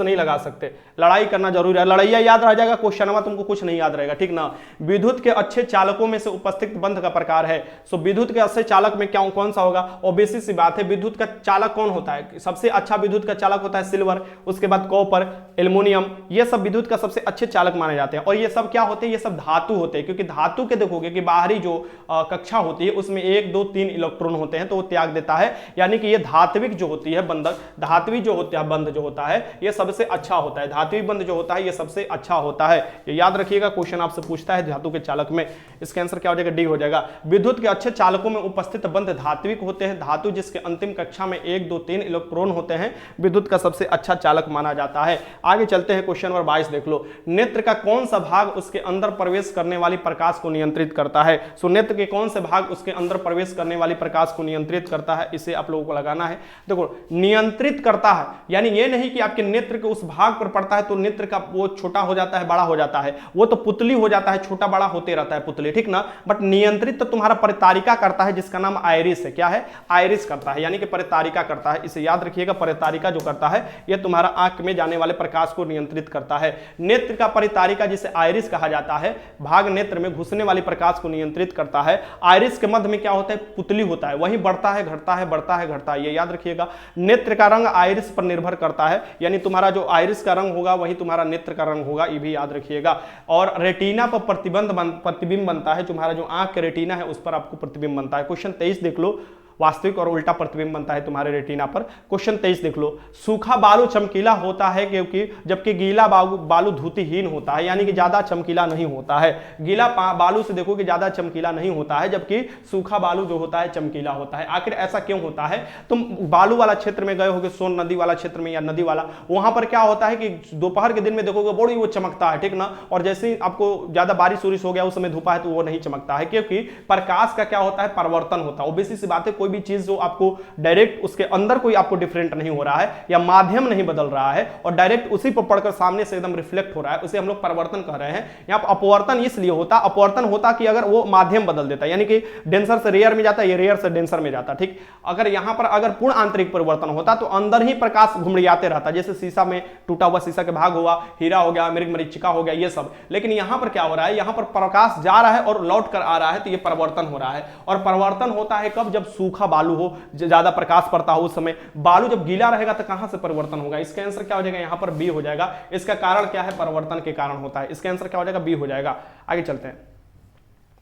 नहीं लगा सकते। लड़ाई करना जरूरी है। लड़ाइया याद रह जाएगा, क्वेश्चन में तुमको कुछ नहीं याद रहेगा, ठीक ना। विद्युत के अच्छे चालकों में से उपस्थित बंध का प्रकार है। सो विद्युत के अच्छे चालक में क्या कौन सा होगा, ओबीसी सी बात है। विद्युत का चालक कौन होता है, सबसे अच्छा विद्युत का चालक होता है सिल्वर, उसके बाद कॉपर, एल्युमिनियम, ये सब विद्युत का सबसे अच्छे चालक माने जाते हैं। और ये सब क्या होते हैं, ये सब धातु होते हैं, क्योंकि धातु के देखोगे कि बाहरी जो कक्षा होती है उसमें 1 2 3 इलेक्ट्रॉन होते हैं, तो वो त्याग देता है। यानी कि ये धात्विक जो होती है बंधक, धात्विक जो होता है बंध जो होता है, ये सबसे अच्छा होता है। धात्विक बंध जो होता है ये सबसे अच्छा होता है, ये याद रखिएगा। क्वेश्चन आपसे पूछता है धातु के चालक में, इसका आंसर क्या हो जाएगा, डी हो जाएगा। विद्युत के अच्छे चालकों में उपस्थित बंध धात्विक होते हैं। धातु जिसके अंतिम कक्षा में 1 2 3 इलेक्ट्रॉन होते हैं, विद्युत का सबसे अच्छा चालक माना जाता है। आगे चलते हैं, क्वेश्चन नंबर 22 देख लो। नेत्र का कौन सा भाग उसके अंदर प्रवेश करने वाली प्रकाश को नियंत्रित करता है। सो नेत्र के कौन से भाग उसके अंदर प्रवेश करने वाली प्रकाश को नियंत्रित करता है, इसे आप लोगों को लगाना है। देखो नियंत्रित करता है, यानी ये नहीं कि आपके नेत्र के उस भाग पर पड़ता है तो नेत्र का वो छोटा हो जाता है बड़ा हो जाता है, वो तो पुतली हो जाता है, छोटा बड़ा होते रहता है पुतली, ठीक ना। बट नियंत्रित तो तुम्हारा परितारिका करता है जिसका नाम आइरिस है। क्या है? आइरिस करता है, यानी कि परितारिका करता है। इसे याद रखिएगा, परितारिका जो करता है यह तुम्हारा आंख में जाने वाले प्रकाश को नियंत्रित करता है। नेत्र का परितारिका जिसे आइरिस कहा जाता है, भाग नेत्र में घुसने वाली प्रकाश को नियंत्रित करता है। आइरिस के मध्य में क्या होता है? पुतली होता है, वही बढ़ता है घटता है, बढ़ता है घटता है, ये याद रखिएगा। नेत्र का रंग आइरिस पर निर्भर करता है, यानी तुम्हारा जो आइरिस का रंग होगा वही तुम्हारा नेत्र का रंग होगा, ये भी याद रखिएगा। और रेटिना पर प्रतिबिंब बनता है, तुम्हारा जो आंख का रेटिना है उस पर आपको प्रतिबिंब बनता है। क्वेश्चन 23 देख लो, वास्तविक और उल्टा प्रतिबिंब बनता है तुम्हारे रेटिना पर। क्वेश्चन 23 देख लो, सूखा बालू चमकीला होता है क्योंकि जबकि गीला बालू धुतिहीन होता है, यानी कि ज्यादा चमकीला नहीं होता है। गीला बालू से देखो कि ज्यादा चमकीला नहीं होता है, जबकि सूखा बालू जो होता है चमकीला होता है। आखिर ऐसा क्यों होता है? तुम बालू वाला क्षेत्र में गए होगे, सोन नदी वाला क्षेत्र में या नदी वाला, वहां पर क्या होता है कि दोपहर के दिन में देखोगे बड़ी वो चमकता है, ठीक ना। और जैसे ही आपको ज्यादा बारिश उरिश हो गया उस समय धूपा है तो वो नहीं चमकता है, क्योंकि प्रकाश का क्या होता है? परिवर्तन होता है। ऑब्वियसली सी बात है, कोई भी चीज जो आपको डायरेक्ट उसके अंदर कोई आपको डिफरेंट नहीं हो रहा है या माध्यम नहीं बदल रहा है और डायरेक्ट उसी पर पड़कर सामने से एकदम रिफ्लेक्ट हो रहा है, उसे हम लोग परिवर्तन कह रहे हैं। यहां पर अपवर्तन इसलिए होता, अपवर्तन होता कि अगर वो माध्यम बदल देता है, यानी कि डेंसर से रेयर में जाता है, ये रेयर से डेंसर में जाता, ठीक। अगर यहां पर अगर पूर्ण आंतरिक परिवर्तन होता तो अंदर ही प्रकाश घुमड़ियाते रहता, जैसे शीशा में टूटा हुआ शीशा के भाग हुआ, हीरा हो गया, मृग मरीचिका हो गया, ये सब। लेकिन यहां पर क्या हो रहा है? यहां पर प्रकाश जा रहा है और लौट कर आ रहा है, तो ये परिवर्तन हो रहा है। और परिवर्तन होता है कब? जब सूखा बालू हो, ज्यादा प्रकाश पड़ता हो उस समय। बालू जब गीला रहेगा तो कहां से परिवर्तन होगा? इसका आंसर क्या हो जाएगा? यहां पर बी हो जाएगा। इसका कारण क्या है? परिवर्तन के कारण होता है। इसका आंसर क्या हो जाएगा? बी हो जाएगा। आगे चलते हैं,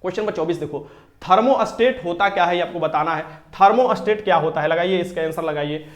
क्वेश्चन नंबर 24 देखो, थर्मोस्टेट होता क्या है ये आपको बताना है। थर्मोस्टेट क्या होता है? लगाइए, इसका आंसर लगाइए।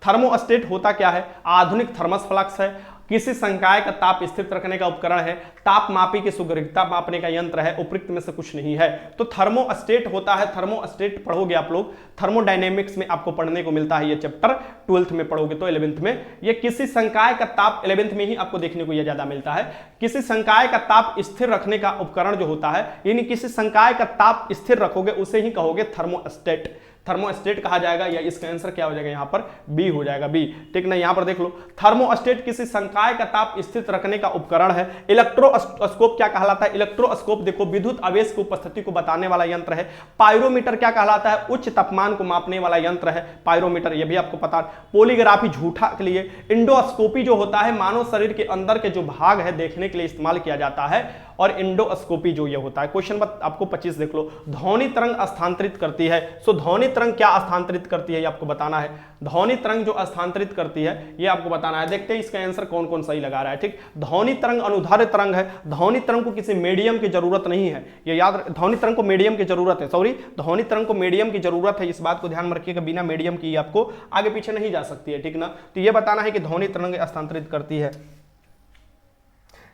थर्मोस्टेट होता क्या है? आधुनिक थर्मस फ्लक्स है, किसी संकाय का ताप स्थिर रखने का उपकरण है, ताप मापी की सुगरिकता मापने का यंत्र है, उपयुक्त में से कुछ नहीं है। तो थर्मोस्टेट होता है, थर्मोस्टेट पढ़ोगे आप लोग, थर्मोडायनेमिक्स में आपको पढ़ने को मिलता है ये चैप्टर, 12th में पढ़ोगे तो 11th में। ये किसी संकाय का ताप 11th में ही आपको देखने को ये ज्यादा मिलता है। किसी संकाय का ताप स्थिर रखने का उपकरण जो होता है, यानी किसी संकाय का ताप स्थिर रखोगे उसे ही कहोगे थर्मोस्टेट। थर्मोस्टेट कहा जाएगा, या इसका आंसर क्या हो जाएगा? यहां पर बी हो जाएगा, बी, ठीक ना। यहां पर देख लो, थर्मोस्टेट किसी संकाय का ताप स्थिर रखने का उपकरण है। इलेक्ट्रोस्कोप क्या कहलाता है? इलेक्ट्रोस्कोप देखो विद्युत आवेश की उपस्थिति को बताने वाला यंत्र है। पायरोमीटर क्या कहलाता है? उच्च तापमान को मापने वाला यंत्र है पायरोमीटर, यह भी आपको पता। पॉलीग्राफी झूठा के लिए। इंडोस्कोपी जो होता है मानव शरीर के अंदर के जो भाग है देखने के लिए इस्तेमाल किया जाता है, और इंडोस्कोपी जो ये होता है। क्वेश्चन आपको 25 देख लो, ध्वनि तरंग स्थानांतरित करती है। सो ध्वनि तरंग क्या स्थानांतरित करती है ये आपको बताना है। ध्वनि तरंग जो स्थानांतरित करती है ये आपको बताना है। देखते हैं इसका आंसर कौन कौन सही लगा रहा है, ठीक। ध्वनि तरंग अनुदैर्ध्य तरंग है। ध्वनि तरंग को किसी मीडियम की जरूरत नहीं है, ये याद। ध्वनि तरंग को मीडियम की जरूरत है, सॉरी, ध्वनि तरंग को मीडियम की जरूरत है, इस बात को ध्यान में रखिएगा। बिना मीडियम की आपको आगे पीछे नहीं जा सकती है, ठीक ना। तो ये बताना है कि ध्वनि तरंग स्थानांतरित करती है।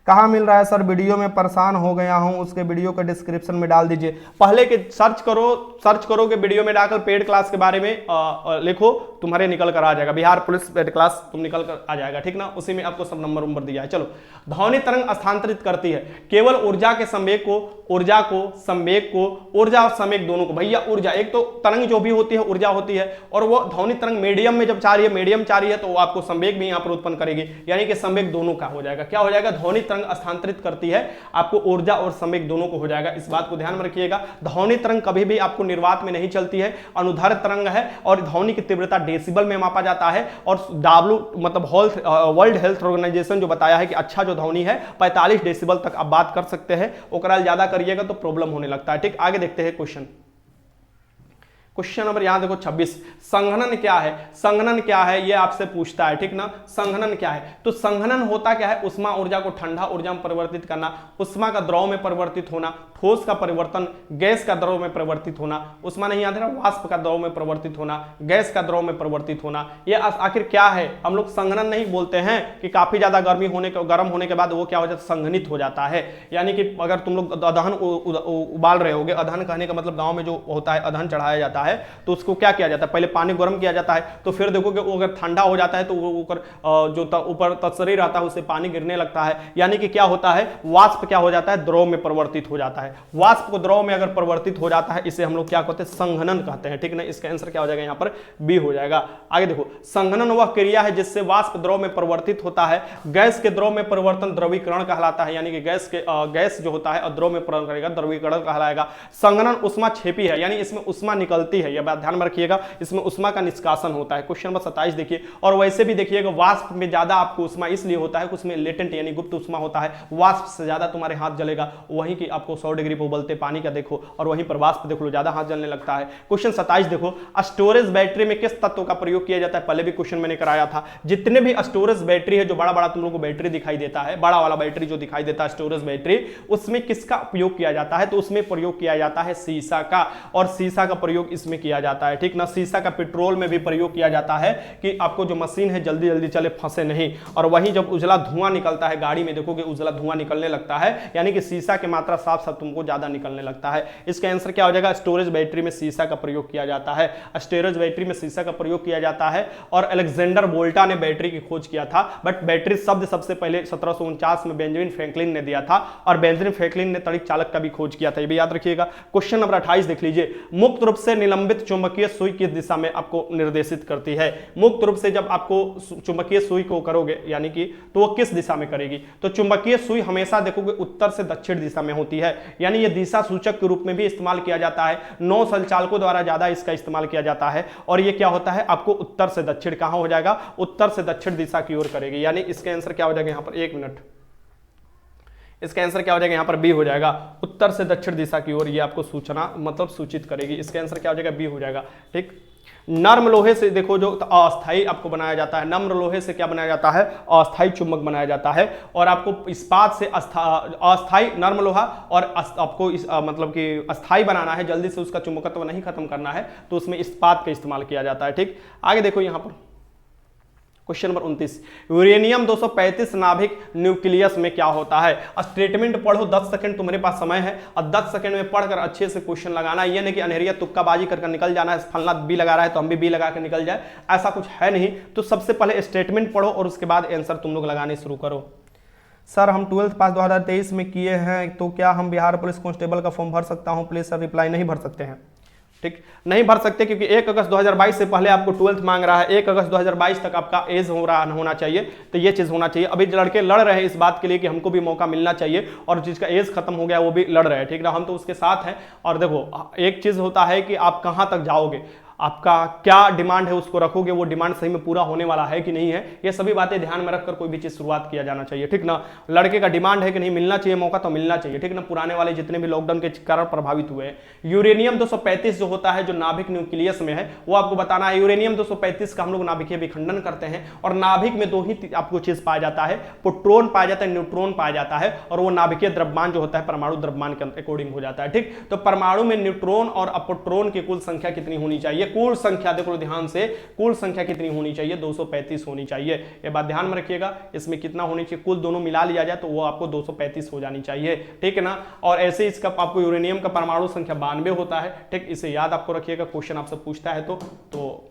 कहाँ मिल रहा है सर? वीडियो में परेशान हो गया हूं, उसके वीडियो का डिस्क्रिप्शन में डाल दीजिए। पहले के सर्च करोगे वीडियो में डालकर पेड क्लास के बारे में लिखो, तुम्हारे निकल कर आ जाएगा, बिहार पुलिस पेड क्लास तुम निकल कर आ जाएगा, ठीक ना। उसी में आपको सब नंबर दिया है। चलो, ध्वनि तरंग स्थानांतरित करती है केवल ऊर्जा के संवेग को, ऊर्जा और संवेग दोनों को। भैया ऊर्जा, एक तो तरंग जो भी होती है ऊर्जा होती है, और वो ध्वनि तरंग मीडियम में जब चाह रही है तो वो आपको संवेग भी यहाँ पर उत्पन्न करेगी, यानी कि संवेग दोनों का हो जाएगा। क्या हो जाएगा? ध्वनि तरंग स्थानांतरित करती है, आपको ऊर्जा और संवेग दोनों को हो जाएगा, इस बात को ध्यान में रखिएगा। ध्वनि तरंग कभी भी आपको निर्वात में नहीं चलती है, अनुदैर्ध्य तरंग है, और ध्वनि की तीव्रता डेसिबल में मापा जाता है। और वर्ल्ड हेल्थ ऑर्गेनाइजेशन जो बताया है कि अच्छा जो ध्वनि है 45 डेसिबल तक आप बात कर सकते हैं, ओकरा ज्यादा करिएगा तो प्रॉब्लम होने लगता है, ठीक। आगे देखते हैं क्वेश्चन नंबर यहां देखो 26, संघनन क्या है? संघनन क्या है ये आपसे पूछता है, ठीक ना। संघनन क्या है? तो संघनन होता क्या है? उष्मा ऊर्जा को ठंडा ऊर्जा में परिवर्तित करना, उष्मा का द्रव में परिवर्तित होना, ठोस का परिवर्तन, गैस का द्रव में परिवर्तित होना, उष्मा नहीं याद है, वाष्प का द्रव में परिवर्तित होना, गैस का द्रव में परिवर्तित होना। ये आखिर क्या है? हम लोग संघनन नहीं बोलते हैं कि काफी ज्यादा गर्म होने के बाद वो क्या हो जाता है? संघनित हो जाता है। यानी कि अगर तुम लोग अदहन उबाल रहे होगे, अदहन कहने का मतलब गाँव में जो होता है अदहन चढ़ाया जाता रहता है तो उसको क्या किया जाता है, पहले पानी गर्म किया जाता है, तो फिर देखो कि वो अगर ठंडा हो जाता है तो वो ऊपर जो ऊपर तत्सरी रहता है उससे पानी गिरने लगता है, यानी कि क्या होता है, वाष्प क्या हो जाता है, द्रव में परिवर्तित हो जाता है। वाष्प को द्रव में अगर परिवर्तित हो जाता है इसे हम लोग क्या कहते हैं, संघनन कहते हैं, ठीक ना। इसका आंसर क्या हो जाएगा यहाँ पर, बी हो जाएगा। आगे देखो, संघनन वह क्रिया है जिससे वाष्प द्रव में परिवर्तित होता है। गैस के द्रव में परिवर्तन द्रवीकरण कहलाता है, यानी कि गैस जो होता है द्रव में परिवर्तन करेगा, द्रवीकरण कहलाएगा। संघनन उष्मा छेपी है, यानी इसमें उष्मा निकलती है, यह बात ध्यान में रखिएगा, इसमें उष्मा का निष्कासन होता है। क्वेश्चन नंबर 27 देखिए, और वैसे भी देखिएगा वाष्प में ज्यादा आपको उष्मा इसलिए होता है कि उसमें लेटेंट यानी गुप्त उष्मा होता है। वाष्प से ज्यादा तुम्हारे हाथ जलेगा, वहीं की आपको 100 डिग्री पर उबलते पानी का देखो और वहीं पर वाष्प देख लो ज्यादा हाथ जलने लगता है। क्वेश्चन 27 देखो, स्टोरेज बैटरी में किस तत्व का प्रयोग किया जाता है, पहले भी क्वेश्चन मैंने कराया था। जितने भी स्टोरेज बैटरी है, जो बड़ा बड़ा तुम लोगों को बैटरी दिखाई देता है, बड़ा वाला बैटरी जो दिखाई देता है स्टोरेज बैटरी, उसमें किसका उपयोग किया जाता है, तो उसमें प्रयोग किया जाता है सीसा का, और सीसा का प्रयोग इसमें किया जाता है, ठीक ना। सीसा का पेट्रोल में भी प्रयोग किया जाता है कि आपको जो मशीन है जल्दी जल्दी चले, फंसे नहीं। और वहीं जब उजला धुआं निकलता है गाड़ी में, देखोगे उजला धुआं निकलने लगता है, यानी कि सीसा की मात्रा साफ साफ तुमको ज्यादा निकलने लगता है। इसका आंसर क्या हो जाएगा, स्टोरेज बैटरी में सीसा का प्रयोग किया जाता है, स्टोरेज बैटरी में सीसा का प्रयोग किया जाता है। और अलेक्जेंडर वोल्टा ने बैटरी की खोज किया था, बट बैटरी शब्द सबसे पहले 1749 में बेंजामिन फ्रैंकलिन ने दिया था, और बेंजामिन फ्रैंकलिन ने तड़िक चालक का भी खोज किया था, ये भी याद रखिएगा। क्वेश्चन नंबर 28 देख लीजिए, मुक्त रूप से निलंबित चुंबकीय सुई किस दिशा में आपको निर्देशित करती है। मुक्त रूप से जब आपको चुंबकीय सुई को करोगे यानी कि, तो वो किस दिशा में करेगी, तो चुंबकीय सुई हमेशा देखोगे उत्तर से दक्षिण दिशा में होती है, यानी ये दिशा सूचक के रूप में भी इस्तेमाल किया जाता है। 9 संचालकों द्वारा ज्यादा इसका इस्तेमाल किया जाता है, और ये क्या होता है, आपको उत्तर से दक्षिण कहां हो जाएगा, उत्तर से दक्षिण दिशा की ओर करेगी, यानी इसका आंसर क्या हो जाएगा यहाँ पर, एक मिनट, इसका आंसर क्या हो जाएगा यहाँ पर, बी हो जाएगा, उत्तर से दक्षिण दिशा की ओर ये आपको सूचना मतलब सूचित करेगी। इसका आंसर क्या हो जाएगा, बी हो जाएगा, ठीक। नर्म लोहे से देखो जो अस्थाई आपको बनाया जाता है, नम्र लोहे से क्या बनाया जाता है, अस्थाई चुंबक बनाया जाता है। और आपको इस्पात से अस्थाई नर्म लोहा, और आपको मतलब कि अस्थाई बनाना है, जल्दी से उसका चुंबकत्व नहीं खत्म करना है, तो उसमें इस्पात का इस्तेमाल किया जाता है, ठीक। आगे देखो यहाँ पर क्वेश्चन नंबर 29, यूरेनियम 235 नाभिक न्यूक्लियस में क्या होता है। स्टेटमेंट पढ़ो, 10 सेकंड तुम्हारे पास समय है, और 10 सेकंड में पढ़कर अच्छे से क्वेश्चन लगाना। ये नहीं कि अनहरिया तुक्काबाजी करके निकल जाना है, फलना बी लगा रहा है तो हम भी बी लगा कर निकल जाए, ऐसा कुछ है नहीं। तो सबसे पहले स्टेटमेंट पढ़ो और उसके बाद आंसर तुम लोग लगाने शुरू करो। सर हम 12th पास 2023 में किए हैं, तो क्या हम बिहार पुलिस कांस्टेबल का फॉर्म भर सकता हूँ प्लीज सर। रिप्लाई नहीं भर सकते हैं, ठीक, नहीं भर सकते, क्योंकि 1 अगस्त 2022 से पहले आपको 12th मांग रहा है, 1 अगस्त 2022 तक आपका एज होना चाहिए, तो ये चीज होना चाहिए। अभी लड़के लड़ रहे हैं इस बात के लिए कि हमको भी मौका मिलना चाहिए, और जिसका एज खत्म हो गया वो भी लड़ रहे हैं, ठीक ना, हम तो उसके साथ हैं। और देखो एक चीज होता है कि आप कहां तक जाओगे, आपका क्या डिमांड है उसको रखोगे, वो डिमांड सही में पूरा होने वाला है कि नहीं है, ये सभी बातें ध्यान में रखकर कोई भी चीज शुरुआत किया जाना चाहिए, ठीक ना। लड़के का डिमांड है कि नहीं, मिलना चाहिए मौका तो मिलना चाहिए, ठीक ना। पुराने वाले जितने भी लॉकडाउन के कारण प्रभावित हुए हैं, यूरेनियम 235 जो होता है, जो नाभिक न्यूक्लियस में है, वो आपको बताना है। यूरेनियम 235 का हम लोग नाभिकीय विखंडन करते हैं, और नाभिक में 2 ही आपको चीज पाया जाता है, प्रोटॉन पाया जाता है, न्यूट्रॉन पाया जाता है, और वो नाभिकीय द्रव्यमान जो होता है परमाणु द्रव्यमान के अकॉर्डिंग हो जाता है, ठीक। तो परमाणु में न्यूट्रॉन और प्रोटॉन की कुल संख्या कितनी होनी चाहिए, कुल संख्या देखो ध्यान से, कुल संख्या कितनी होनी चाहिए, 235 होनी चाहिए, ये बात ध्यान में रखिएगा। इसमें कितना होनी चाहिए, कुल दोनों मिला लिया जाए तो वो आपको 235 हो जानी चाहिए, ठीक है ना। और ऐसे इसका आपको यूरेनियम का परमाणु संख्या 92 होता है, ठीक, इसे याद आपको रखिएगा, क्वेश्चन आपसे पूछता है तो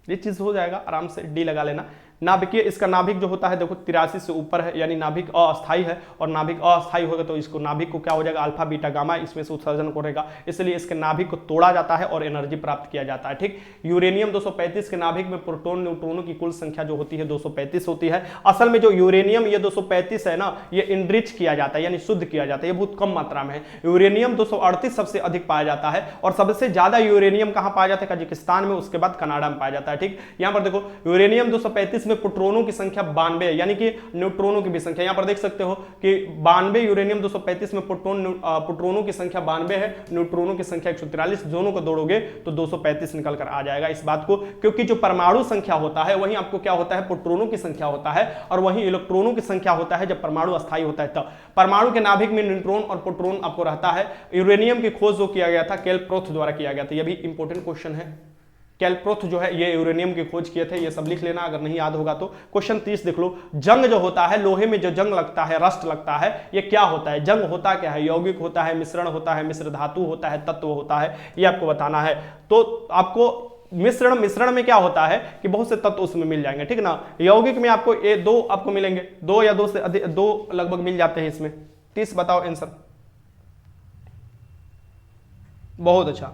ये चीज हो जाएगा, आराम से डी लगा लेना। नाभिकीय, इसका नाभिक जो होता है देखो 83 से ऊपर है, यानी नाभिक अस्थाई है, और नाभिक अस्थाई होगा तो इसको नाभिक को क्या हो जाएगा, अल्फा बीटा गामा इसमें से उत्सर्जन करेगा, इसलिए इसके नाभिक को तोड़ा जाता है और एनर्जी प्राप्त किया जाता है, ठीक। यूरेनियम 235 के नाभिक में प्रोटॉन न्यूट्रॉनों की कुल संख्या जो होती है 235 होती है। असल में जो यूरेनियम ये 235 है ना, ये इनरिच किया जाता है, यानी शुद्ध किया जाता है, ये बहुत कम मात्रा में है। यूरेनियम 238 सबसे अधिक पाया जाता है, और सबसे ज्यादा यूरेनियम कहां पाया जाता है, कजाकिस्तान में, उसके बाद कनाडा में पाया जाता है, ठीक। यहां पर देखो यूरेनियम 235 में प्रोटॉनों की संख्या 92 है, यानी कि न्यूट्रॉनों की भी संख्या, यहां पर देख सकते हो कि 92 यूरेनियम 235 में प्रोटॉनों की संख्या 92 है, न्यूट्रॉनों की संख्या 143, दोनों को जोड़ोगे तो 235 निकल कर आ जाएगा। इस बात को, क्योंकि जो परमाणु संख्या होता है वहीं आपको क्या होता है, प्रोटॉनों की संख्या होता है, और वहीं इलेक्ट्रॉनों की संख्या होता है जब परमाणु अस्थायी होता है तब। परमाणु के नाभिक में न्यूट्रॉन और प्रोटॉन आपको रहता है। यूरेनियम की खोज जो किया गया था केल प्रोथ द्वारा किया गया था, यह भी इंपॉर्टेंट क्वेश्चन है, कैलप्रोथ जो है ये यूरेनियम की खोज किए थे, ये सब लिख लेना अगर नहीं याद होगा तो। क्वेश्चन 30 देख लो, जंग जो होता है, लोहे में जो जंग लगता है, रस्ट लगता है, ये क्या होता है? जंग होता क्या है? यौगिक होता है, मिश्रण होता है, मिश्र धातु होता है, तत्व होता है, ये आपको बताना है। तो आपको मिश्रण में क्या होता है कि बहुत से तत्व उसमें मिल जाएंगे, ठीक ना। यौगिक में आपको ये दो आपको मिलेंगे, दो या दो से अधिक, दो लगभग मिल जाते हैं इसमें। 30 बताओ आंसर। बहुत अच्छा।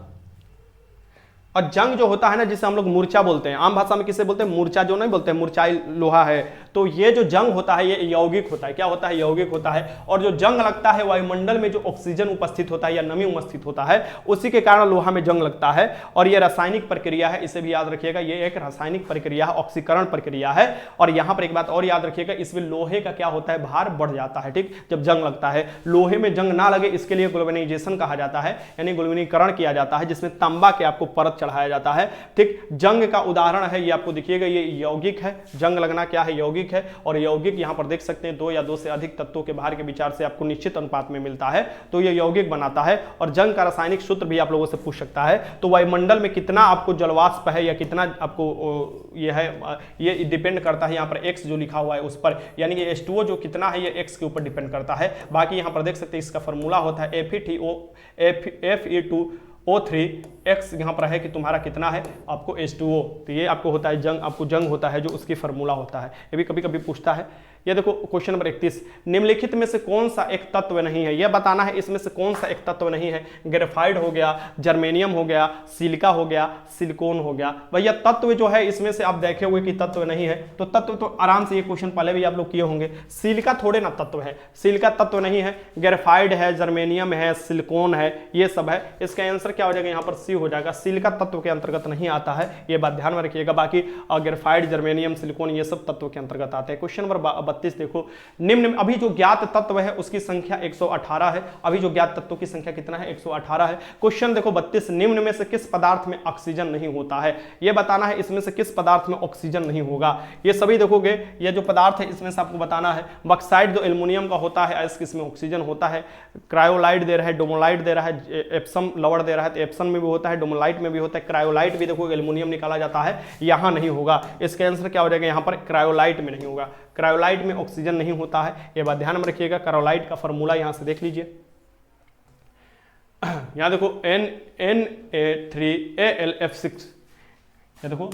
और जंग जो होता है ना, जिसे हम लोग मूर्छा बोलते हैं, आम भाषा में किसे बोलते हैं? मूर्छा जो नहीं बोलते हैं, मूर्छाई लोहा है। तो ये जो जंग होता है ये यौगिक होता है। क्या होता है? यौगिक होता है। और जो जंग लगता है वायुमंडल में जो ऑक्सीजन उपस्थित होता है या नमी उपस्थित होता है, उसी के कारण लोहा में जंग लगता है। और ये रासायनिक प्रक्रिया है, इसे भी याद रखिएगा, ये एक रासायनिक प्रक्रिया है, ऑक्सीकरण प्रक्रिया है। और यहाँ पर एक बात और याद रखिएगा, इसमें लोहे का क्या होता है? भार बढ़ जाता है, ठीक, जब जंग लगता है। लोहे में जंग ना लगे इसके लिए ग्लोबेनाइजेशन कहा जाता है, यानी ग्लोबेनीकरण किया जाता है, जिसमें तांबा के आपको परत चढ़ाया जाता है, ठीक। जंग का उदाहरण है, ये आपको दिखिएगा, ये यौगिक है। जंग लगना क्या है? यौगिक है। और यौगिक यहां पर देख सकते हैं, दो या दो से अधिक तत्वों के भार के विचार से आपको निश्चित अनुपात में मिलता है, तो ये यौगिक बनाता है। और जंग का रासायनिक सूत्र भी आप लोगों से पूछ सकता है। तो वायुमंडल में कितना आपको जलवाष्प है या कितना आपको ये है, ये डिपेंड करता है यहाँ पर x जो लिखा हुआ है उस पर, यानी कि H2O जो कितना है ये x के ऊपर डिपेंड करता है। बाकी यहाँ पर देख सकते हैं इसका फॉर्मूला होता है Fe2O3 x यहाँ पर है कि तुम्हारा कितना है आपको H2O, तो ये आपको होता है जंग, आपको जंग होता है जो उसकी फॉर्मूला होता है। ये भी कभी कभी पूछता है। ये देखो क्वेश्चन नंबर 31, निम्नलिखित में से कौन सा एक तत्व नहीं है? यह बताना है इसमें से कौन सा एक तत्व नहीं है। ग्रेफाइट हो गया, जर्मेनियम हो गया, सिलिका हो गया, सिलिकॉन हो गया। भैया तत्व जो है इसमें से आप देखे हुए कि तत्व नहीं है, तो तत्व तो आराम से, ये क्वेश्चन पहले भी आप लोग किए होंगे। सिलिका थोड़े ना तत्व है, सिलिका तत्व नहीं है। ग्रेफाइट है, जर्मेनियम है, सिलिकॉन है, ये सब है। इसका आंसर क्या हो जाएगा? यहाँ पर सी हो जाएगा। सिलिका तत्व के अंतर्गत नहीं आता है, ये बात ध्यान में रखिएगा। बाकी ग्रेफाइट, जर्मेनियम, सिलिकॉन ये सब तत्व के अंतर्गत आते हैं। क्वेश्चन नंबर 32 देखो, निम्न अभी जो ज्ञात तत्व है उसकी संख्या 118 है। अभी जो ज्ञात तत्वों की संख्या कितना है? 118 है। क्वेश्चन देखो 32, निम्न में से किस पदार्थ में ऑक्सीजन नहीं होता है? यह बताना है इसमें से किस पदार्थ में ऑक्सीजन नहीं होगा। ये सभी देखोगे, ये जो पदार्थ है इसमें से आपको बताना है। बॉक्साइट जो एल्युमिनियम का होता है, इसमें ऑक्सीजन होता है। क्रायोलाइट दे रहा है, डोमोलाइट दे रहा है, एप्सम लवण दे रहा है, तो एप्सम में भी होता है, डोमोलाइट में भी होता है। क्रायोलाइट भी देखो एल्युमिनियम निकाला जाता है, यहां नहीं होगा। इसका आंसर क्या हो जाएगा? यहाँ पर क्रायोलाइट में नहीं होगा। क्रायोलाइट में ऑक्सीजन नहीं होता है, ये बात ध्यान में रखिएगा। क्रायोलाइट का फॉर्मूला यहां से देख लीजिए, यहां देखो Na3Al(F6), ये देखो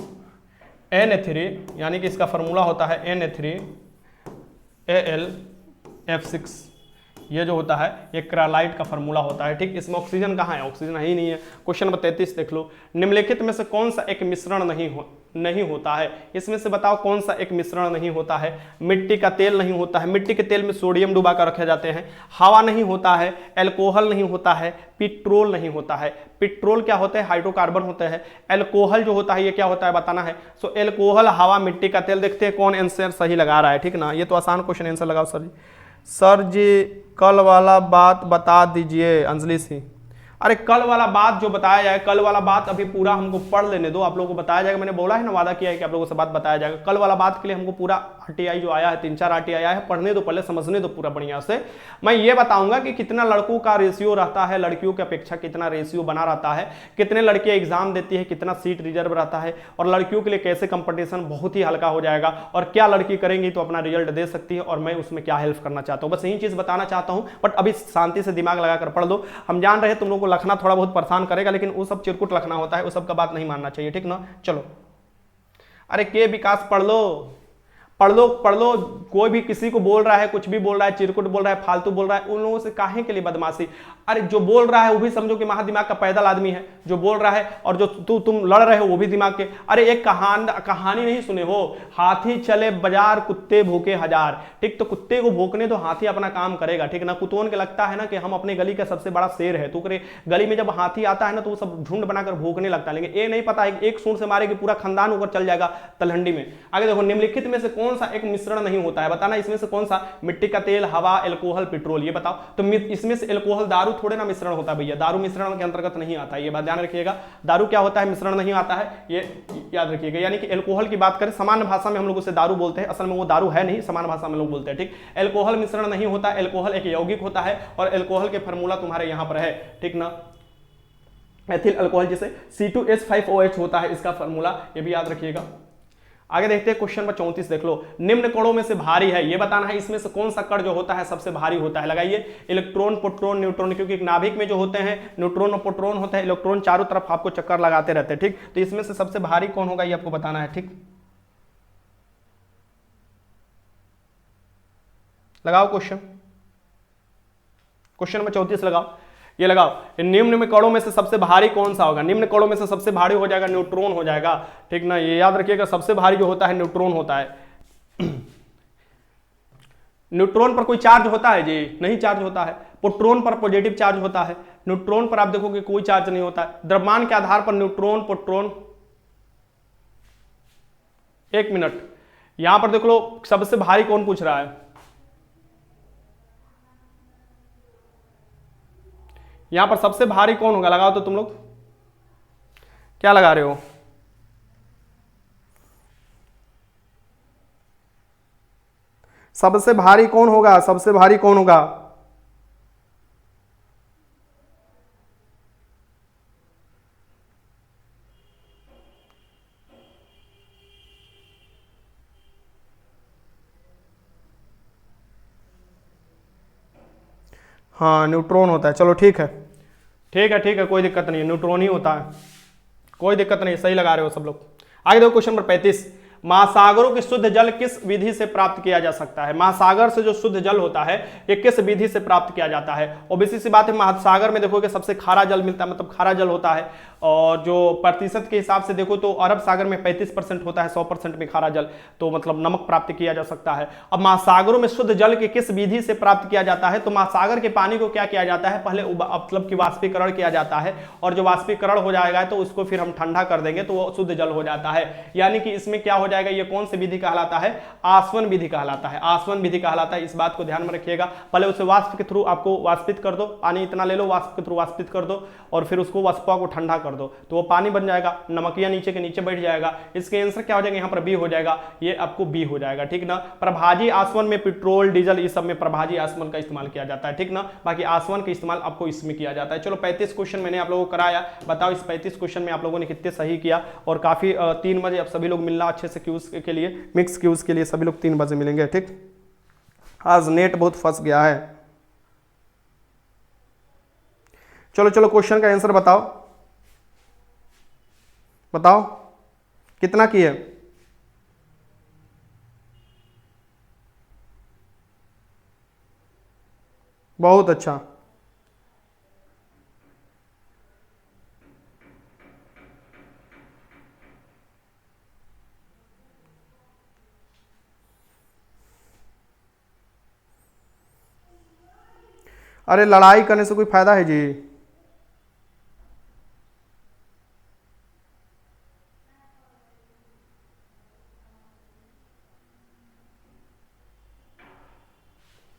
Na3 यानी कि इसका फॉर्मूला होता है Na3Al(F6), ये जो होता है ये क्रायोलाइट का फॉर्मूला होता है, ठीक। इसमें ऑक्सीजन कहाँ है? ऑक्सीजन है ही नहीं है। क्वेश्चन नंबर 33 देख लो, निम्नलिखित में से कौन सा एक मिश्रण नहीं होता है? इसमें से बताओ कौन सा एक मिश्रण नहीं होता है। मिट्टी का तेल नहीं होता है, मिट्टी के तेल में सोडियम डुबा कर रखे जाते हैं। हवा नहीं होता है, एल्कोहल नहीं होता है, पेट्रोल नहीं होता है। पेट्रोल क्या होता है? हाइड्रोकार्बन होता है। एल्कोहल जो होता है ये क्या होता है बताना है। सो एल्कोहल, हवा, मिट्टी का तेल। देखते हैं कौन आंसर सही लगा रहा है, ठीक ना। ये तो आसान क्वेश्चन, आंसर लगाओ सर जी। सर जी कल वाला बात बता दीजिए, अंजलि सी। अरे कल वाला बात जो बताया जाए, कल वाला बात अभी पूरा हमको पढ़ लेने दो, आप लोगों को बताया जाएगा। मैंने बोला है ना, वादा किया है कि आप लोगों से बात बताया जाएगा। कल वाला बात के लिए हमको पूरा RTI जो आया है, 3-4 RTI आया है, पढ़ने दो, पहले समझने दो पूरा बढ़िया से। मैं ये बताऊंगा कि कितना लड़कों का रेशियो रहता है, लड़कियों की अपेक्षा कितना रेशियो बना रहता है, कितने लड़कियां एग्जाम देती है, कितना सीट रिजर्व रहता है, और लड़कियों के लिए कैसे कंपटीशन बहुत ही हल्का हो जाएगा, और क्या लड़की करेंगी तो अपना रिजल्ट दे सकती है, और मैं उसमें क्या हेल्प करना चाहता हूँ। बस यही चीज बताना चाहता हूँ। बट अभी शांति से दिमाग लगाकर पढ़ लो। हम जान रहे हैं तुम लोगों को लिखना थोड़ा बहुत परेशान करेगा, लेकिन वो सब चिरकुट लिखना होता है, वो सब का बात नहीं मानना चाहिए, ठीक ना। चलो, अरे के विकास पढ़ लो, पढ़ लो, पढ़ लो। कोई भी किसी को बोल रहा है, कुछ भी बोल रहा है, चिरकुट बोल रहा है, फालतू बोल रहा है, उन लोगों से काहे के लिए बदमाशी। अरे जो बोल रहा है वो भी समझो कि महादिमाग का पैदल आदमी है जो बोल रहा है, और जो तुम लड़ रहे हो वो भी दिमाग के। अरे एक कहानी नहीं सुने हो, हाथी चले बाजार कुत्ते भूखे हजार, ठीक। तो कुत्ते को भूखने तो हाथी अपना काम करेगा, ठीक ना। कुतोन के लगता है ना कि हम अपने गली का सबसे बड़ा शेर है, तो गली में जब हाथी आता है ना तो वो सब झुंड बनाकर भूखने लगता है, लेकिन ये नहीं पता है एक सूंड से मारे कि पूरा खानदान ऊपर चल जाएगा तलहंडी में। आगे देखो, निम्नलिखित में से कौन सा एक मिश्रण नहीं होता है? बताना इसमें से कौन सा। मिट्टी का तेल, हवा, एल्कोहल, पेट्रोल, ये बताओ। तो इसमें से एल्कोहल, दारू थोड़े ना मिश्रण होता है भैया, दारू मिश्रण के अंतर्गत नहीं आता है, ये बात ध्यान रखिएगा। दारू क्या होता है? मिश्रण नहीं आता है, ये याद रखिएगा। यानी कि एल्कोहल की बात करें, सामान्य भाषा में हम लोग उसे दारू बोलते हैं, असल में वो दारू है नहीं, सामान्य भाषा में लोग बोलते हैं, ठीक। एल्कोहल मिश्रण नहीं होता, एल्कोहल एक यौगिक होता है, और एल्कोहल के फार्मूला तुम्हारे यहां पर है, ठीक ना। एथिल अल्कोहल जिसे C2H5OH होता है, इसका फॉर्मूला ये भी याद रखिएगा। आगे देखते हैं क्वेश्चन नंबर 34, देख लो। निम्न कणों में से भारी है, ये बताना है इसमें से कौन सा कण जो होता है सबसे भारी होता है। लगाइए, इलेक्ट्रॉन, प्रोटॉन, न्यूट्रॉन, क्योंकि एक नाभिक में जो होते हैं न्यूट्रॉन और प्रोटॉन होते हैं, इलेक्ट्रॉन चारों तरफ आपको चक्कर लगाते रहते हैं, ठीक। तो इसमें से सबसे भारी कौन होगा ये आपको बताना है, ठीक। लगाओ क्वेश्चन नंबर 34 लगाओ, ये लगाओ। निम्न में कणों में से सबसे भारी कौन सा होगा? निम्न कणों में से सबसे भारी हो जाएगा न्यूट्रॉन हो जाएगा, ठीक ना। ये याद रखिएगा, सबसे भारी जो होता है न्यूट्रॉन होता है। न्यूट्रॉन पर कोई चार्ज होता है जी? नहीं चार्ज होता है। प्रोटॉन पर पॉजिटिव चार्ज होता है, न्यूट्रॉन पर आप देखोगे कोई चार्ज नहीं होता है। द्रव्यमान के आधार पर न्यूट्रॉन, प्रोटॉन, एक मिनट, यहां पर देख लो सबसे भारी कौन पूछ रहा है। यहां पर सबसे भारी कौन होगा? लगाओ तो तुम लोग क्या लगा रहे हो? सबसे भारी कौन होगा? सबसे भारी कौन होगा? हाँ, न्यूट्रॉन होता है। चलो ठीक है, ठीक है, कोई दिक्कत नहीं है, न्यूट्रॉन ही होता है, कोई दिक्कत नहीं, सही लगा रहे हो सब लोग। आगे देखो क्वेश्चन नंबर 35, महासागरों की शुद्ध जल किस विधि से प्राप्त किया जा सकता है? महासागर से जो शुद्ध जल होता है ये किस विधि से प्राप्त किया जाता है? ओबीसी सी बात है, महासागर में देखोगे सबसे खारा जल मिलता है, मतलब खारा जल होता है। और जो प्रतिशत के हिसाब से देखो तो अरब सागर में 35% होता है, 100% में खारा जल, तो मतलब नमक प्राप्त किया जा सकता है। अब महासागरों में शुद्ध जल के किस विधि से प्राप्त किया जाता है? तो महासागर के पानी को क्या किया जाता है? पहले मतलब कि वाष्पीकरण किया जाता है, और जो वाष्पीकरण हो जाएगा तो उसको फिर हम ठंडा कर देंगे तो वो शुद्ध जल हो जाता है। यानी कि इसमें क्या हो जाएगा, ये कौन सी विधि कहलाता है? आसवन विधि कहलाता है, आसवन विधि कहलाता है। इस बात को ध्यान में रखिएगा। पहले उसे वाष्प के थ्रू आपको वाष्पित कर दो, पानी इतना ले लो, वाष्प के थ्रू वाष्पित कर दो, और फिर उसको वाष्पा को ठंडा कर दो तो वो पानी बन जाएगा, नमकिया नीचे के नीचे बैठ जाएगा। इसके आंसर क्या हो जाएगा? यहाँ पर बी हो जाएगा, ये आपको बी हो जाएगा, ठीक ना। प्रभाजी आसवन में पेट्रोल, डीजल, इस सब में प्रभाजी आसवन का इस्तेमाल किया जाता है, ठीक ना। बाकी आसवन का इस्तेमाल आपको इसमें किया जाता है। चलो 35 क्वेश्चन मैंने आप लोगों को कराया, बताओ इस 35 क्वेश्चन में आप लोगों ने कितने सही किया। और काफी 3 बजे अब सभी लोग मिलना अच्छे से क्यूज के लिए, मिक्स क्यूज के लिए सभी लोग 3 बजे मिलेंगे, ठीक। आज नेट बहुत फंस गया है। चलो क्वेश्चन का आंसर बताओ, कितना किए? बहुत अच्छा। अरे लड़ाई करने से कोई फायदा है जी?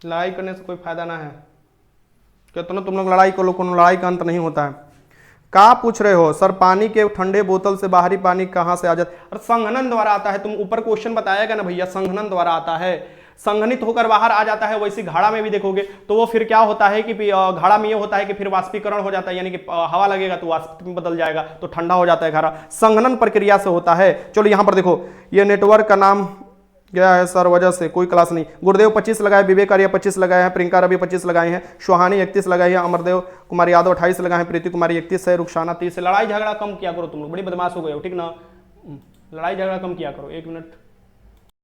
लड़ाई करने से कोई फायदा ना है, कितना तुम लोग लड़ाई करो, कोनो लड़ाई का अंत नहीं होता है। कहाँ पूछ रहे हो सर? पानी के ठंडे बोतल से बाहरी पानी कहाँ से आ जाता है? अरे संघनन द्वारा आता है। तुम ऊपर क्वेश्चन बताएगा ना भैया, संघनन द्वारा आता है, संघनित होकर बाहर आ जाता है। वैसे घड़ा में भी देखोगे तो वो फिर क्या होता है कि घड़ा में ये होता है कि फिर वाष्पीकरण हो जाता है, यानी कि हवा लगेगा तो वाष्प में बदल जाएगा, तो ठंडा हो जाता है घड़ा। संघनन प्रक्रिया से होता है। चलो यहाँ पर देखो, ये नेटवर्क का नाम गया है सर वजह से, कोई क्लास नहीं। गुरुदेव 25 लगाए, विवेक आर्य 25 लगाए हैं, प्रियंका रवि 25 लगाए हैं, सुहानी 31 लगाई है, अमरदेव कुमार यादव 28 लगाए हैं, प्रीति कुमारी 31 है, रुखसाना 30 है। लड़ाई झगड़ा कम किया करो, तुम लोग बड़ी बदमाश हो गए हो, ठीक ना। लड़ाई झगड़ा कम किया करो। 1 मिनट।